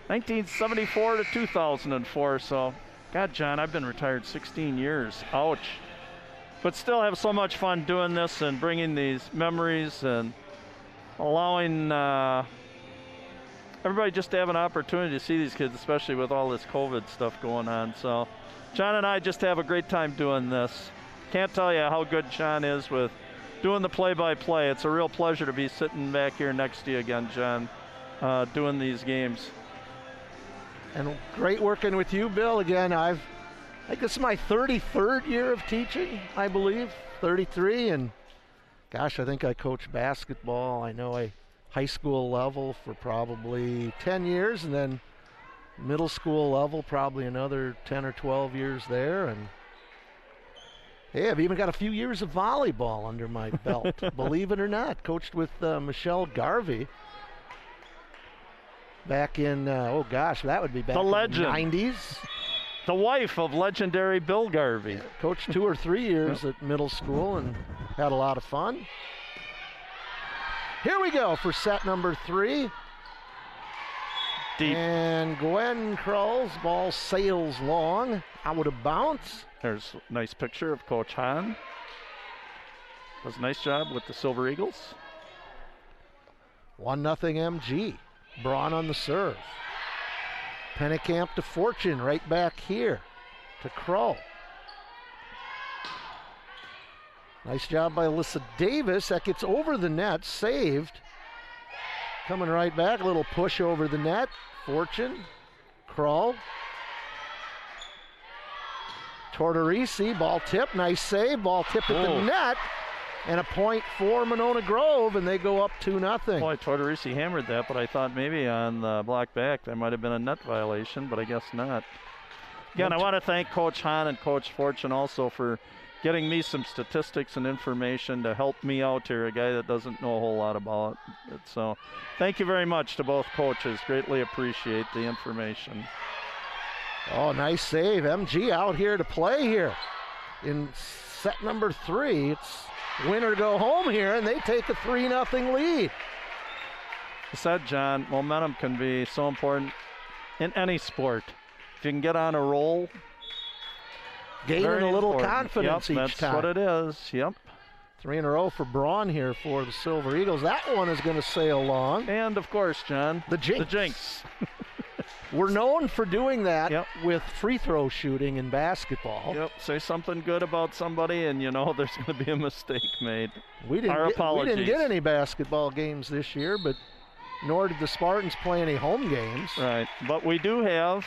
1974 to 2004. So, God, John, I've been retired 16 years. Ouch. But still have so much fun doing this and bringing these memories and allowing everybody just to have an opportunity to see these kids, especially with all this COVID stuff going on. So John and I just have a great time doing this. Can't tell you how good John is with doing the play-by-play. It's a real pleasure to be sitting back here next to you again, John, doing these games. And great working with you, Bill. Again, I think this is my 33rd year of teaching, I believe, 33. And gosh, I think I coached basketball. I know high school level for probably 10 years, and then middle school level probably another 10 or 12 years there. And hey, I've even got a few years of volleyball under my belt, believe it or not. Coached with Michelle Garvey back in, oh gosh, that would be back the in legend. the 90s. The wife of legendary Bill Garvey. Yeah, coached 2 or 3 years at middle school and had a lot of fun. Here we go for set number 3. Deep. And Gwen Krull's ball sails long, out of bounds. There's a nice picture of Coach Hahn. Does a nice job with the Silver Eagles. 1-0 MG. Braun on the serve. Pennekamp to Fortune, right back here to Kroll. Nice job by Alyssa Davis. That gets over the net, saved. Coming right back, a little push over the net. Fortune, Kroll. Tortorisi, ball tip, nice save, ball tip at the net. And a point for Monona Grove, and they go up 2-0. Boy, Tortorisi hammered that, but I thought maybe on the block back that might have been a net violation, but I guess not. Again, I want to thank Coach Hahn and Coach Fortune also for getting me some statistics and information to help me out here, a guy that doesn't know a whole lot about it. So thank you very much to both coaches. Greatly appreciate the information. Oh, nice save. MG out here to play here in set number 3. It's win or go home here, and they take a 3-0 lead. I said, John, momentum can be so important in any sport. If you can get on a roll, gaining a little confidence each that's time. That's what it is. Yep. 3 in a row for Braun here for the Silver Eagles. That one is going to sail along. And, of course, John, the jinx. The jinx. We're known for doing that Yep. with free throw shooting in basketball. Yep. Say something good about somebody, and you know there's going to be a mistake made. We didn't apologies. get any basketball games this year, but nor did the Spartans play any home games. Right. But we do have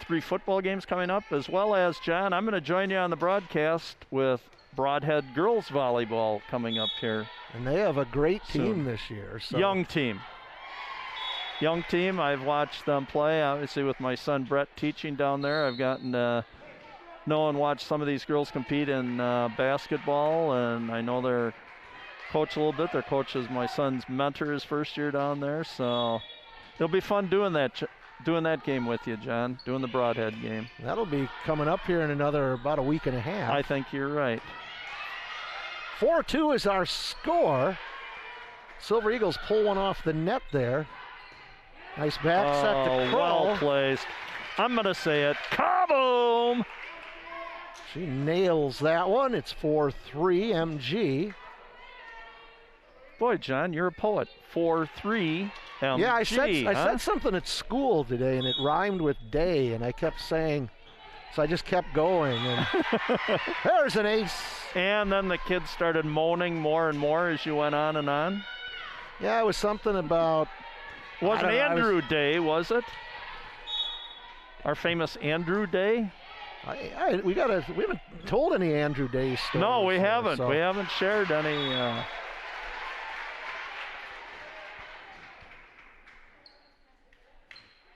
3 football games coming up, as well as, John, I'm going to join you on the broadcast with Broadhead girls volleyball coming up here. And they have a great team soon. this year. So. Young team. I've watched them play, obviously with my son Brett teaching down there. I've gotten to know and watch some of these girls compete in basketball, and I know their coach a little bit. Their coach is my son's mentor his first year down there, so it'll be fun doing that game with you, John, doing the Broadhead game. That'll be coming up here in about a week and a half. I think you're right. 4-2 is our score. Silver Eagles pull one off the net there. Nice back set to Kroll. Well placed. I'm going to say it. Kaboom! She nails that one. It's 4-3 MG. Boy, John, you're a poet. 4-3 MG. Yeah, I said something at school today, and it rhymed with day, and I kept saying, so I just kept going. And there's an ace. And then the kids started moaning more and more as you went on and on. Yeah, it was something about. Wasn't Andrew Day, was it? Our famous Andrew Day? We haven't told any Andrew Day stories. No, we haven't. So. We haven't shared any.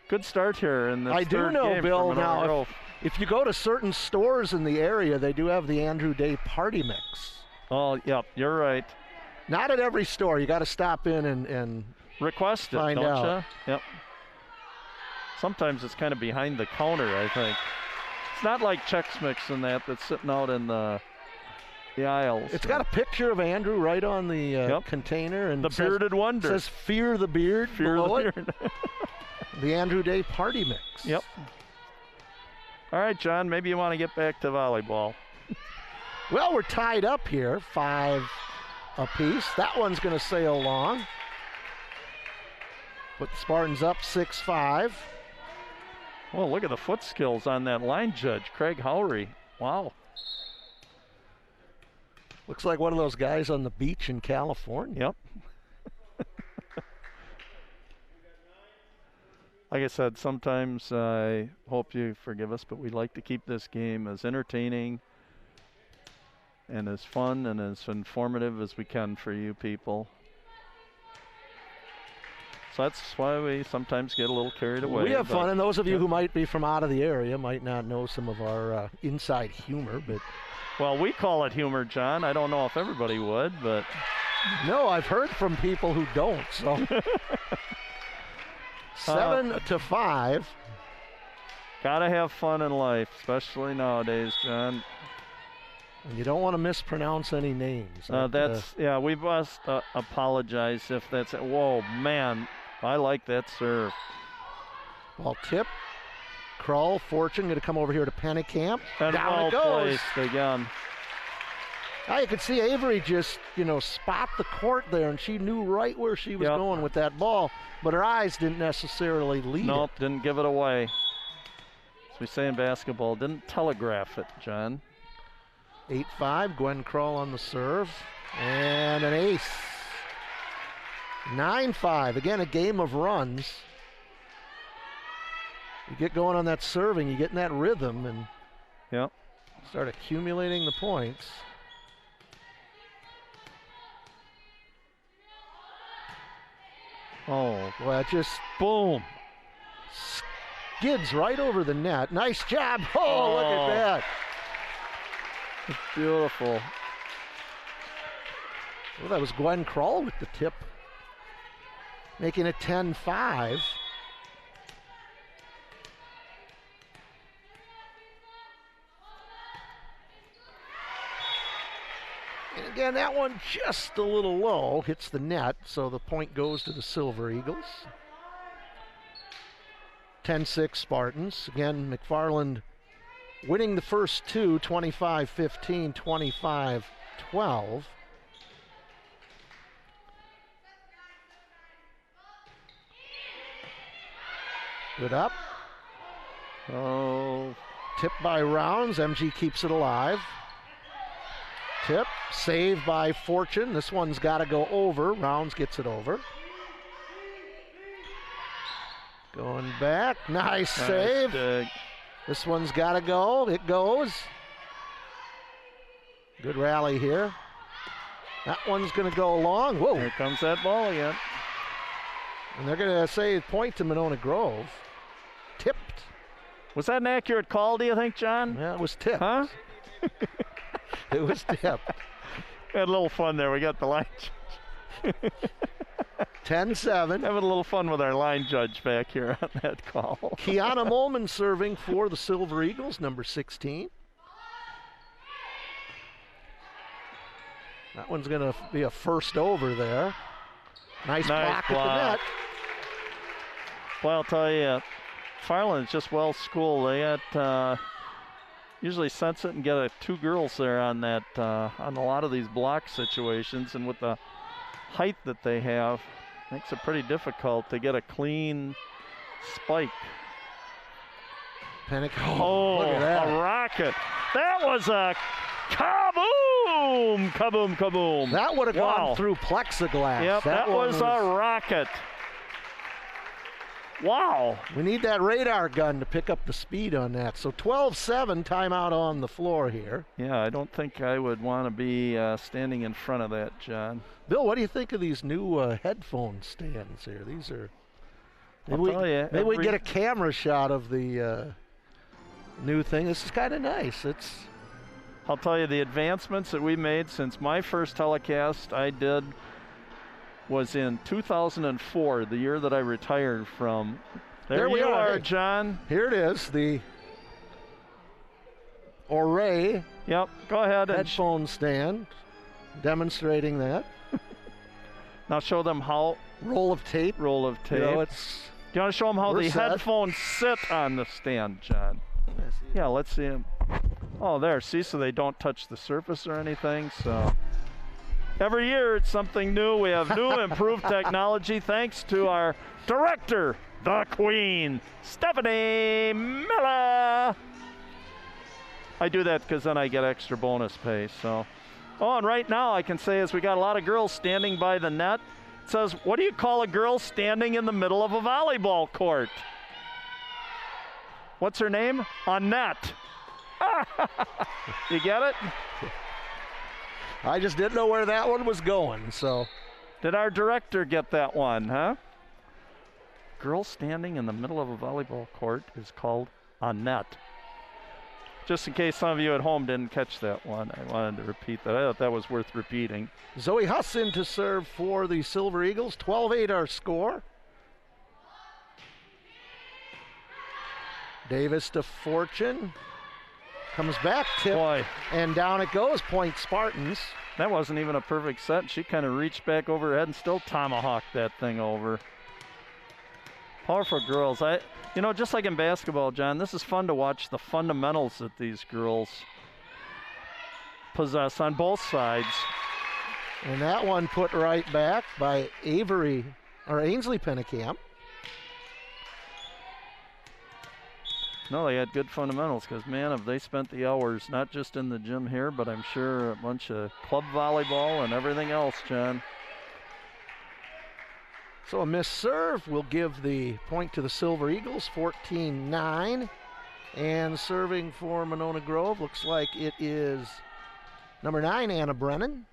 Good start here in this I do third know, game Bill. for Monona Now, Grove. if you go to certain stores in the area, they do have the Andrew Day party mix. Oh, yep, you're right. Not at every store. You got to stop in and request it, find don't out. you? Yep. Sometimes it's kind of behind the counter, I think. It's not like Chex Mix and that's sitting out in the aisles. It's got a picture of Andrew right on the container, and the bearded wonder. It says "Fear the Beard" below it. The Andrew Day party mix. Yep. All right, John, maybe you want to get back to volleyball. Well, we're tied up here, 5 apiece. That one's going to sail along. Put the Spartans up 6-5. Well, look at the foot skills on that line judge, Craig Howry. Wow. Looks like one of those guys on the beach in California. Yep. Like I said, sometimes I hope you forgive us, but we like to keep this game as entertaining and as fun and as informative as we can for you people. So that's why we sometimes get a little carried away. We have fun, and those of you who might be from out of the area might not know some of our inside humor, but... Well, we call it humor, John. I don't know if everybody would, but... No, I've heard from people who don't, so... 7-5. Gotta have fun in life, especially nowadays, John. And you don't want to mispronounce any names. We must apologize if that's it. Whoa, man, I like that serve. Ball tip. Kroll, Fortune going to come over here to Pennekamp. And down well it goes. placed again. Now you could see Avery just, spot the court there, and she knew right where she was going with that ball, but her eyes didn't necessarily lead Nope, it. didn't give it away. As we say in basketball, didn't telegraph it, John. 8-5, Gwen Krull on the serve, and an ace. 9-5, again, a game of runs. You get going on that serving, you get in that rhythm, and start accumulating the points. Oh, well, it just boom. Skids right over the net. Nice job. Oh, look at that. It's beautiful. Well, that was Gwen Krull with the tip, making it 10-5. And again, that one just a little low, hits the net, so the point goes to the Silver Eagles. 10-6 Spartans. Again, McFarland winning the first two, 25-15, 25-12. Good up. Oh. Tipped by Rounds. MG keeps it alive. Tip. Saved by Fortune. This one's got to go over. Rounds gets it over. Going back. Nice save. Dig. This one's got to go. It goes. Good rally here. That one's going to go long. Whoa. Here comes that ball again. And they're going to say point to Monona Grove. Tipped. Was that an accurate call, do you think, John? Yeah, it was tipped. Huh? It was tipped. We had a little fun there. We got the line. 10-7. Having a little fun with our line judge back here on that call. Kiana Molman serving for the Silver Eagles, number 16. That one's going to be a first over there. Nice block at the net. Well, I'll tell you, McFarland is just well schooled. They got usually sense it and get two girls there on that on a lot of these block situations, and with the height that they have, makes it pretty difficult to get a clean spike. Panic. Oh, look at that. A rocket. That was a kaboom, kaboom, kaboom. That would have gone through plexiglass. Yep, that was a rocket. Wow. We need that radar gun to pick up the speed on that. So 12-7, timeout on the floor here. Yeah, I don't think I would want to be standing in front of that, John. Bill, what do you think of these new headphone stands here? These are... Maybe we get a camera shot of the new thing. This is kind of nice. I'll tell you, the advancements that we made since my first telecast I did was in 2004, the year that I retired from. There we are, hey. John. Here it is, the Array. Yep, go ahead. Headphone stand, demonstrating that. Now show them how. Roll of tape. Roll of tape. You know, do you want to show them how the headphones sit on the stand, John? Yeah, let's see them. Oh, there. See, so they don't touch the surface or anything. So every year it's something new. We have new improved technology thanks to our director, the Queen, Stephanie Miller. I do that because then I get extra bonus pay. So, and right now I can say, as we got a lot of girls standing by the net, it says, what do you call a girl standing in the middle of a volleyball court? What's her name? Annette. You get it? I just didn't know where that one was going, so. Did our director get that one, huh? Girl standing in the middle of a volleyball court is called Annette. Just in case some of you at home didn't catch that one, I wanted to repeat that. I thought that was worth repeating. Zoe Hussin to serve for the Silver Eagles. 12-8 our score. Davis to Fortune. Comes back, tip, and down it goes. Point Spartans. That wasn't even a perfect set. She kind of reached back over her head and still tomahawked that thing over. Powerful girls. Just like in basketball, John, this is fun to watch the fundamentals that these girls possess on both sides. And that one put right back by Ainsley Pennekamp. No, they had good fundamentals because, man, have they spent the hours not just in the gym here, but I'm sure a bunch of club volleyball and everything else, John. So a missed serve will give the point to the Silver Eagles, 14-9. And serving for Monona Grove looks like it is number 9, Anna Brennan.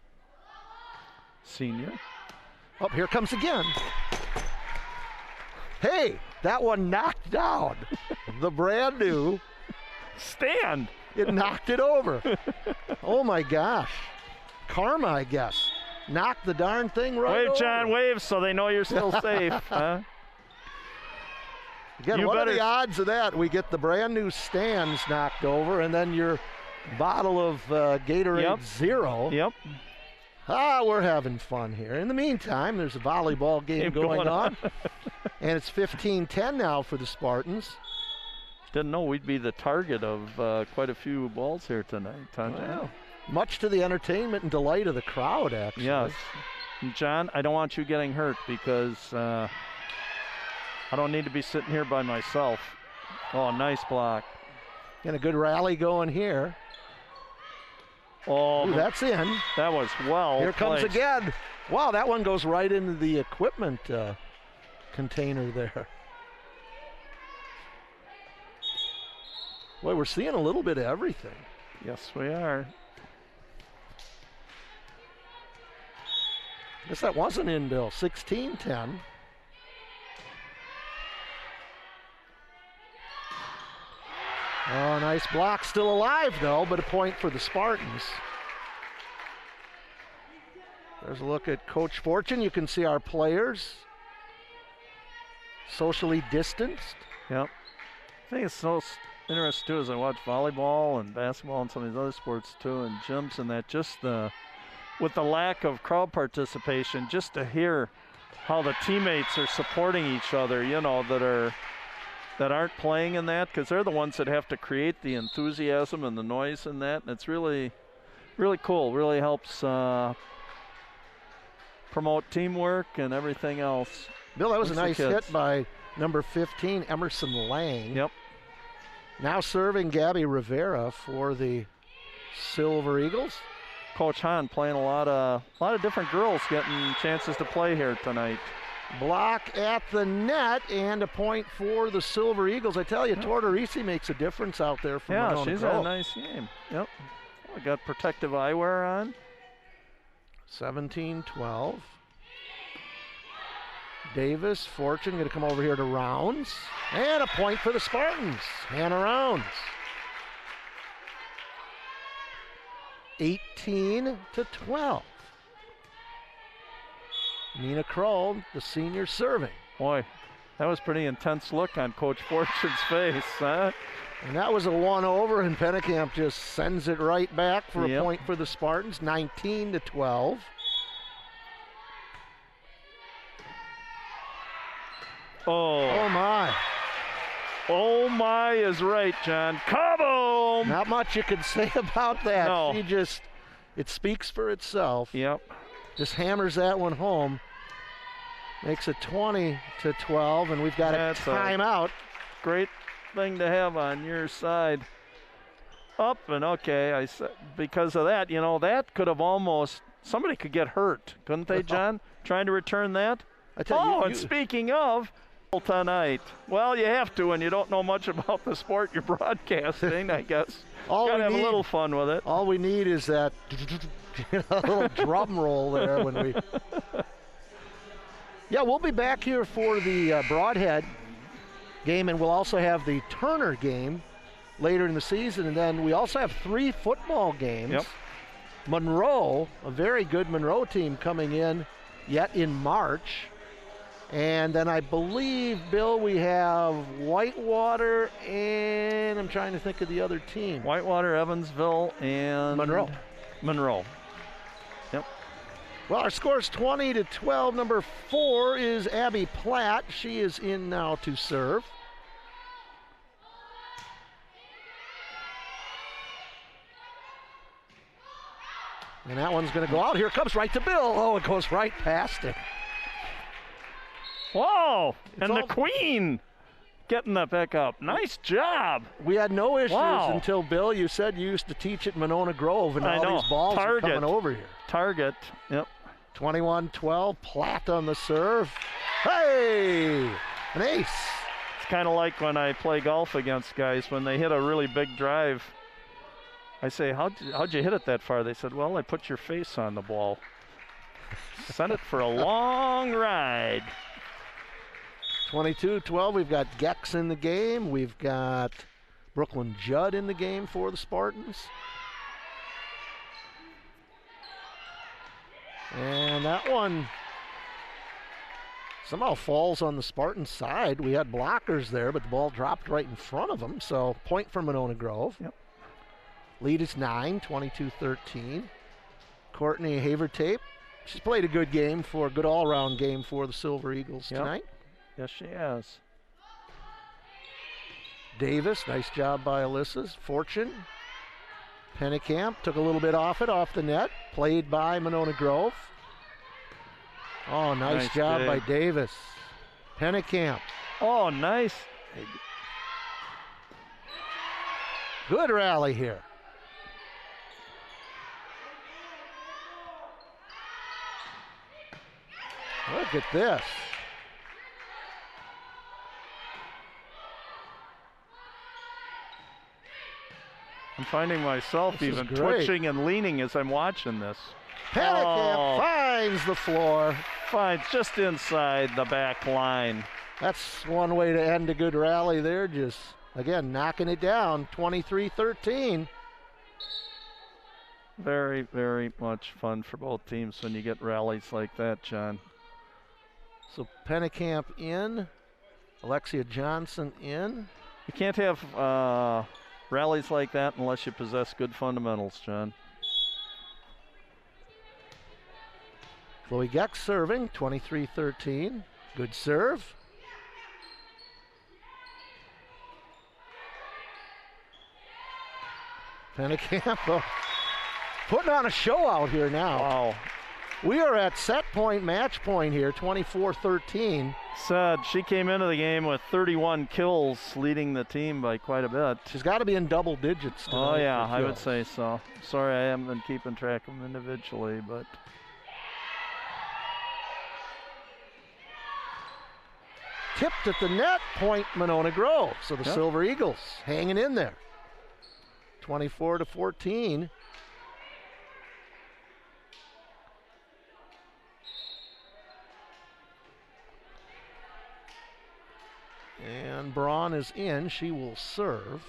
Senior. Oh, here comes again. Hey, that one knocked down the brand new stand. It knocked it over. Oh my gosh. Karma, I guess. Knocked the darn thing right over. Wave, John, wave so they know you're still safe. Huh? Again, what are the odds of that? We get the brand new stands knocked over and then your bottle of Gatorade Zero. Yep. We're having fun here. In the meantime, there's a volleyball game going on. And it's 15-10 now for the Spartans. Didn't know we'd be the target of quite a few balls here tonight, huh, John? Well, much to the entertainment and delight of the crowd, actually. Yes. And John, I don't want you getting hurt because I don't need to be sitting here by myself. Oh, nice block. And a good rally going here. Oh, ooh, that's in. That was well Here comes placed. again. Wow, that one goes right into the equipment container there. Boy, we're seeing a little bit of everything. Yes, we are. Guess that wasn't in, Bill. 16-10. Oh, nice block. Still alive, though, but a point for the Spartans. There's a look at Coach Fortune. You can see our players socially distanced. Yep. I think it's so interesting, too, as I watch volleyball and basketball and some of these other sports, too, and gyms and that, just with the lack of crowd participation, just to hear how the teammates are supporting each other, you know, that aren't playing in that, because they're the ones that have to create the enthusiasm and the noise in that, and it's really, really cool. Really helps promote teamwork and everything else. Bill, that was a nice hit by number 15, Emerson Lang. Yep. Now serving Gabby Rivera for the Silver Eagles. Coach Hahn playing a lot of different girls getting chances to play here tonight. Block at the net and a point for the Silver Eagles. I tell you, Tortorisi makes a difference out there for Monona Yeah, she's Grove. had a nice game. Yep. We got protective eyewear on. 17-12. Davis, Fortune going to come over here to Rounds. And a point for the Spartans. Hannah Rounds. 18-12. Nina Kroll, the senior, serving. Boy, that was pretty intense look on Coach Fortune's face, huh? And that was a one over, and Pennekamp just sends it right back for a point for the Spartans, 19-12. Oh my. Oh my is right, John. Kaboom! Not much you can say about that. No. She just, it speaks for itself. Yep. Just hammers that one home. Makes it 20-12, and we've got a timeout. Great thing to have on your side. Up and okay, I said because of that, you know, that could have almost, somebody could get hurt, couldn't they, John? Trying to return that? I tell you, and speaking of tonight, well, you have to when you don't know much about the sport you're broadcasting, I guess. Gotta have a little fun with it. All we need is that little drum roll there when we. Yeah, we'll be back here for the Broadhead game, and we'll also have the Turner game later in the season, and then we also have 3 football games. Yep. Monroe, a very good Monroe team coming in yet in March. And then I believe, Bill, we have Whitewater and I'm trying to think of the other team. Whitewater, Evansville, and Monroe. Yep. Well, our score is 20-12. Number 4 is Abby Platt. She is in now to serve. And that one's going to go out. Here comes right to Bill. Oh, it goes right past it. Whoa! And the queen getting the pick up. Nice job. We had no issues until, Bill, you said you used to teach at Monona Grove, and all these balls are coming over here. Target, yep. 21-12, Platt on the serve. Hey! An ace. It's kind of like when I play golf against guys, when they hit a really big drive. I say, how'd you hit it that far? They said, well, I put your face on the ball. Sent it for a long ride. 22-12, we've got Gex in the game. We've got Brooklyn Judd in the game for the Spartans. And that one somehow falls on the Spartan side. We had blockers there, but the ball dropped right in front of them. So point for Monona Grove. Yep. Lead is 9, 22-13. Courtney Havertape. She's played a good game a good all-around game for the Silver Eagles tonight. Yes, she has. Davis, nice job by Alyssa's. Fortune. Pennekamp took a little bit off the net. Played by Monona Grove. Oh, nice job by Davis. Pennekamp. Oh, nice. Good rally here. Look at this. I'm finding myself even twitching and leaning as I'm watching this. Pennekamp finds the floor. Finds just inside the back line. That's one way to end a good rally there. Just, again, knocking it down, 23-13. Very, very much fun for both teams when you get rallies like that, John. So Pennekamp in, Alexia Johnson in. You can't have rallies like that unless you possess good fundamentals, John. Chloe Gex serving, 23-13. Good serve. Pennekamp putting on a show out here now. Wow. We are at set point, match point here, 24-13. Said she came into the game with 31 kills, leading the team by quite a bit. She's got to be in double digits tonight. Oh, yeah, I would say so. Sorry, I haven't been keeping track of them individually, but. Tipped at the net, point Monona Grove. So the Silver Eagles hanging in there. 24-14. And Braun is in. She will serve.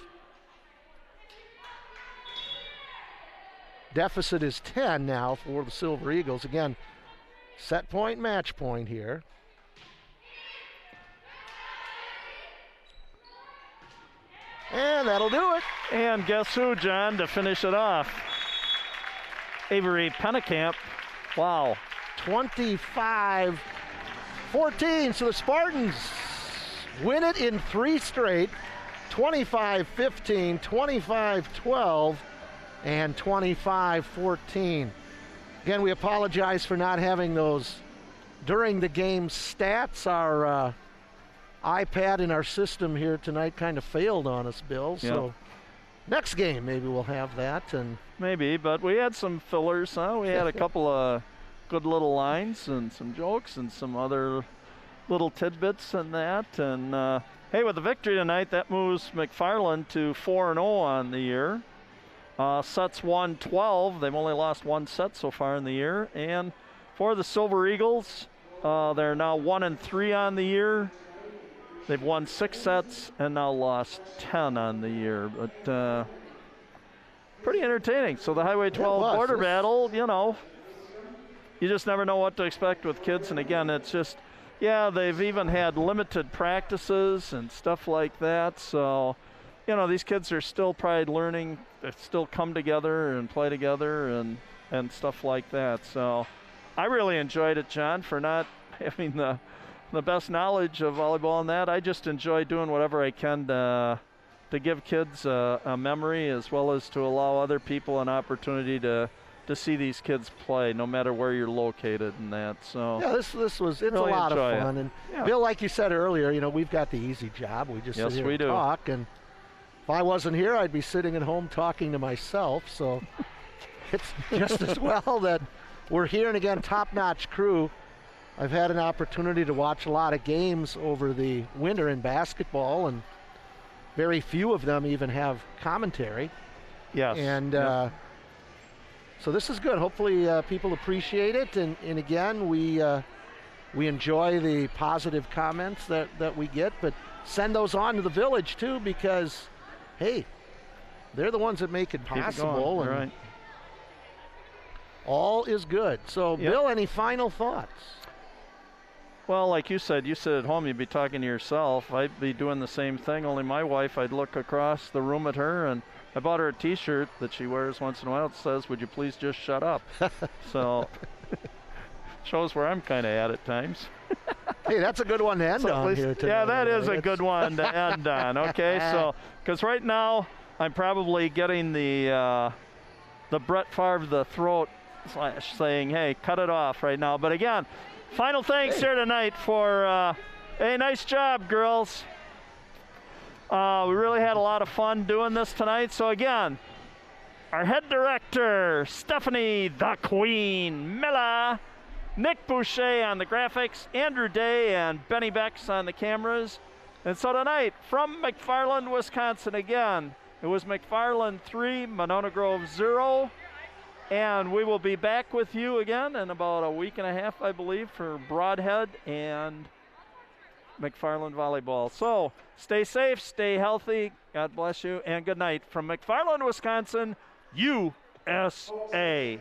Deficit is 10 now for the Silver Eagles. Again, set point, match point here. And that'll do it. And guess who, John, to finish it off? Avery Pennekamp. Wow. 25-14. So the Spartans win it in 3 straight. 25-15, 25-12, and 25-14. Again, we apologize for not having those during the game stats. Our iPad in our system here tonight kind of failed on us, Bill. So next game, maybe we'll have that. And maybe, but we had some fillers, huh? We had a couple of good little lines and some jokes and some other little tidbits and that. And hey, with the victory tonight, that moves McFarland to 4-0 on the year. Sets 1-12. They've only lost 1 set so far in the year. And for the Silver Eagles, they're now 1-3 on the year. They've won 6 sets and now lost 10 on the year. But pretty entertaining. So the Highway 12 border battle, you know, you just never know what to expect with kids. And again, it's just, they've even had limited practices and stuff like that. So, you know, these kids are still probably learning. They still come together and play together and stuff like that. So I really enjoyed it, John, for not having the best knowledge of volleyball and that. I just enjoy doing whatever I can to give kids a memory, as well as to allow other people an opportunity to to see these kids play, no matter where you're located and that. So Yeah, it's really a lot of enjoy it. fun. And Yeah. Bill, like you said earlier, you know, we've got the easy job. We just Yes, sit here we and do. talk. And if I wasn't here, I'd be sitting at home talking to myself. So it's just as well that we're here. And again, top-notch crew. I've had an opportunity to watch a lot of games over the winter in basketball, and very few of them even have commentary. yes. And Yep. so this is good. Hopefully people appreciate it. And again, we enjoy the positive comments that we get, but send those on to the village too, because, hey, they're the ones that make it Keep it possible. going. And Right. all is good. So, Yep. Bill, any final thoughts? Well, like you sit at home, you'd be talking to yourself. I'd be doing the same thing, only my wife, I'd look across the room at her, and I bought her a T-shirt that she wears once in a while. It says, "Would you please just shut up?" So, shows where I'm kind of at times. Hey, that's a good one to end So at on least- here tonight. yeah, that is a It's- good one to end on. Okay, so because right now I'm probably getting the Brett Favre the throat saying, "Hey, cut it off right now." But again, final thanks here tonight for hey, nice job, girls. We really had a lot of fun doing this tonight. So again, our head director, Stephanie the Queen Miller, Nick Boucher on the graphics, Andrew Day and Benny Becks on the cameras. And so tonight, from McFarland, Wisconsin, again, it was McFarland 3, Monona Grove 0. And we will be back with you again in about a week and a half, I believe, for Broadhead and McFarland Volleyball. So stay safe, stay healthy, God bless you, and good night from McFarland, Wisconsin, USA.